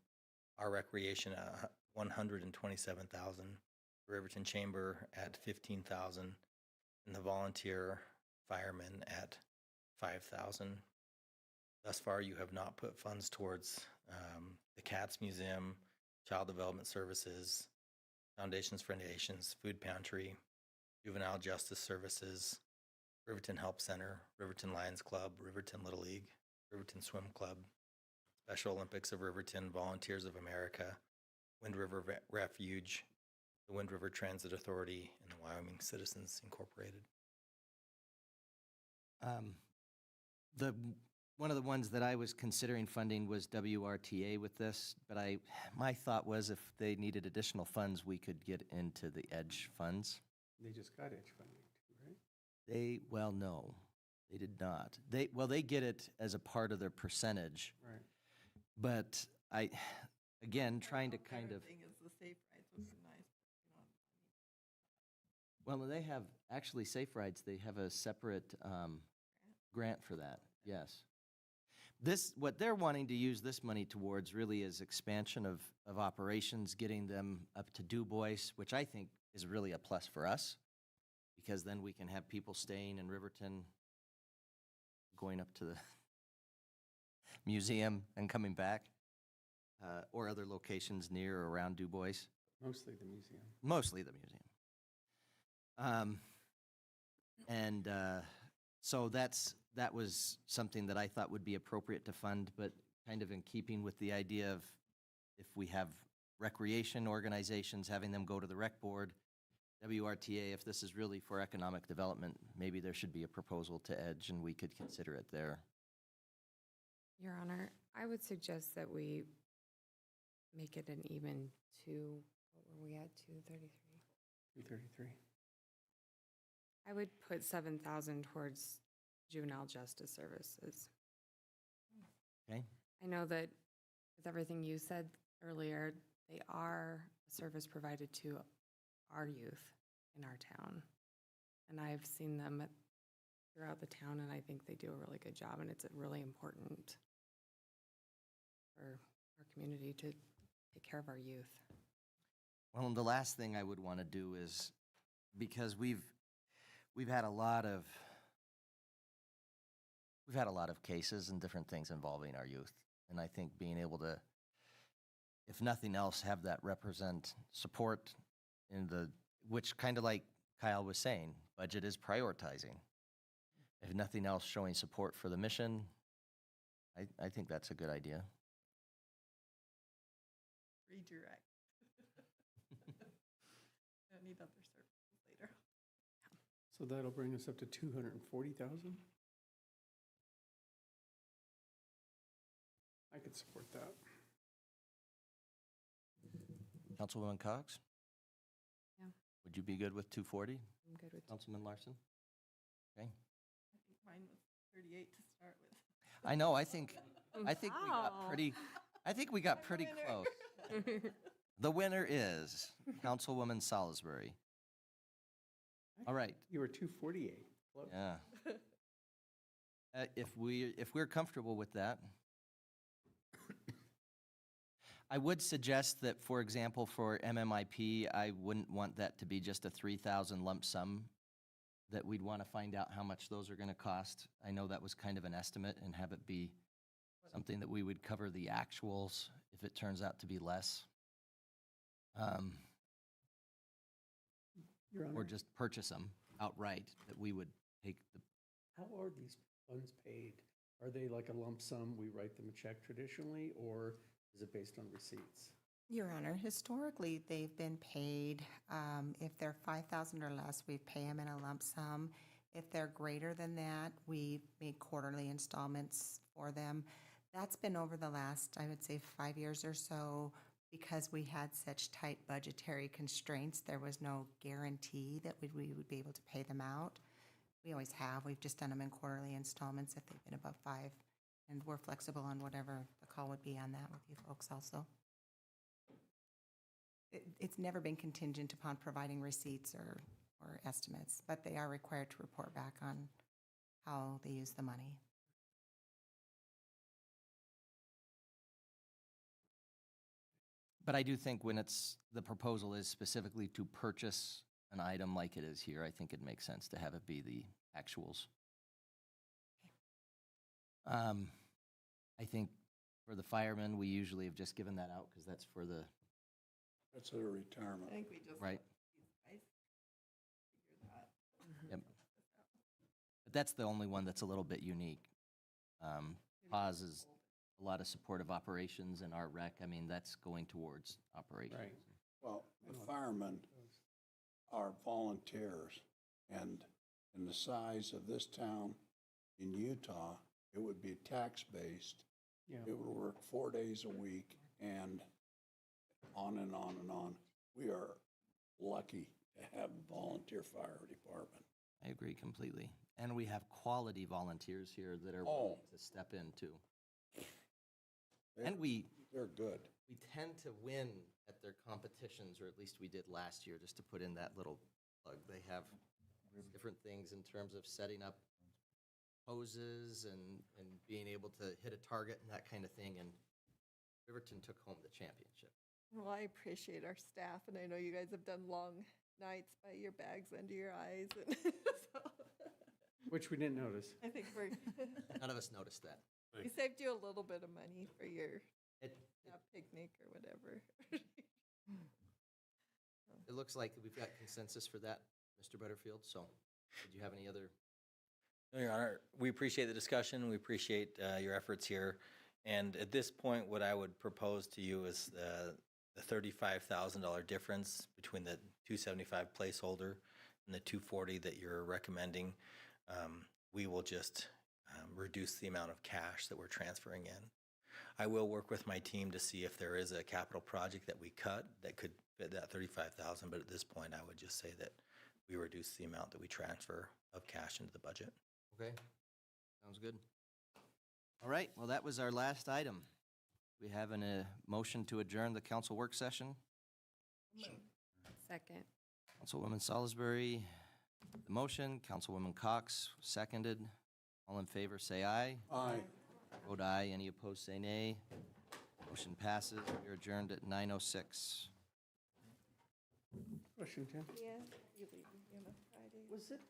our recreation at 127,000, Riverton Chamber at 15,000, and the volunteer firemen at 5,000. Thus far, you have not put funds towards the Cats Museum, Child Development Services, Foundations for Nations, Food Pantry, Juvenile Justice Services, Riverton Help Center, Riverton Lions Club, Riverton Little League, Riverton Swim Club, Special Olympics of Riverton, Volunteers of America, Wind River Refuge, the Wind River Transit Authority, and the Wyoming Citizens Incorporated. One of the ones that I was considering funding was WRTA with this, but my thought was if they needed additional funds, we could get into the EDGE funds. They just got edge funding too, right? No, they did not. They get it as a part of their percentage, Right. but again, trying to kind of, Thing is the safe rides would be nice, well, they have, actually Safe Rides, they have a separate grant for that, yes. What they're wanting to use this money towards really is expansion of operations, getting them up to Du Bois, which I think is really a plus for us because then we can have people staying in Riverton, going up to the museum and coming back, or other locations near or around Du Bois. Mostly the museum. Mostly the museum. So that was something that I thought would be appropriate to fund, but kind of in keeping with the idea of if we have recreation organizations, having them go to the rec board, WRTA, if this is really for economic development, maybe there should be a proposal to Edge and we could consider it there. Your Honor, I would suggest that we make it an even two, what were we at, 233? 233. I would put 7,000 towards juvenile justice services. Okay? I know that with everything you said earlier, they are a service provided to our youth in our town. And I've seen them throughout the town, and I think they do a really good job, and it's really important for our community to take care of our youth. Well, and the last thing I would want to do is, because we've had a lot of cases and different things involving our youth, and I think being able to, if nothing else, have that represent support in which kind of like Kyle was saying, budget is prioritizing. If nothing else, showing support for the mission, I think that's a good idea. Redirect. Don't need other services later. So that'll bring us up to 240,000? I could support that. Councilwoman Cox? Yeah. Would you be good with 240? I'm good with Councilman Larson? Okay. I think mine was 38 to start with. I know, I think we got Wow. pretty close. The winner is Councilwoman Salisbury. All right, You were 248. Close. yeah. If we're comfortable with that, I would suggest that, for example, for MMIP, I wouldn't want that to be just a 3,000 lump sum, that we'd want to find out how much those are going to cost. I know that was kind of an estimate, and have it be something that we would cover the actuals if it turns out to be less. Your Honor, Or just purchase them outright, that we would take the, how are these funds paid? Are they like a lump sum, we write them a check traditionally, or is it based on receipts? Your Honor, historically, they've been paid, if they're 5,000 or less, we pay them in a lump sum. If they're greater than that, we make quarterly installments for them. That's been over the last, I would say, 5 years or so. Because we had such tight budgetary constraints, there was no guarantee that we would be able to pay them out. We always have. We've just done them in quarterly installments if they've been above 5. And we're flexible on whatever the call would be on that with you folks also. It's never been contingent upon providing receipts or estimates, but they are required to report back on how they use the money. but I do think when the proposal is specifically to purchase an item like it is here, I think it makes sense to have it be the actuals. I think for the firemen, we usually have just given that out because that's for the, That's a retirement. I think we just. right? Figure that. Yep. But that's the only one that's a little bit unique. PAWS is a lot of supportive operations in our rec. I mean, that's going towards operations. Right. Well, the firemen are volunteers, and in the size of this town in Utah, it would be tax-based. Yeah. It would work 4 days a week, and on and on and on. We are lucky to have a volunteer fire department. I agree completely. And we have quality volunteers here that are Oh. willing to step in too. They're- And They're good. we tend to win at their competitions, or at least we did last year, just to put in that little plug. They have different things in terms of setting up poses and being able to hit a target and that kind of thing. And Riverton took home the championship. Well, I appreciate our staff, and I know you guys have done long nights by your bags under your eyes. And so Which we didn't notice. I think we're, None of us noticed that. we saved you a little bit of money for your It, picnic or whatever. it looks like we've got consensus for that, Mr. Butterfield, so did you have any other? No, Your Honor, we appreciate the discussion. We appreciate your efforts here. And at this point, what I would propose to you is the $35,000 difference between the 275 placeholder and the 240 that you're recommending. We will just reduce the amount of cash that we're transferring in. I will work with my team to see if there is a capital project that we cut that could fit that 35,000, but at this point, I would just say that we reduce the amount that we transfer of cash into the budget. Okay, sounds good. All right, well, that was our last item. We have a motion to adjourn the council work session. Second. Councilwoman Salisbury, the motion. Councilwoman Cox, seconded. All in favor, say aye. Aye. Vote aye. Any opposed, say nay. Motion passes. We are adjourned at 9:06. Question, Tim? Yeah, you leave me on a Friday. Was it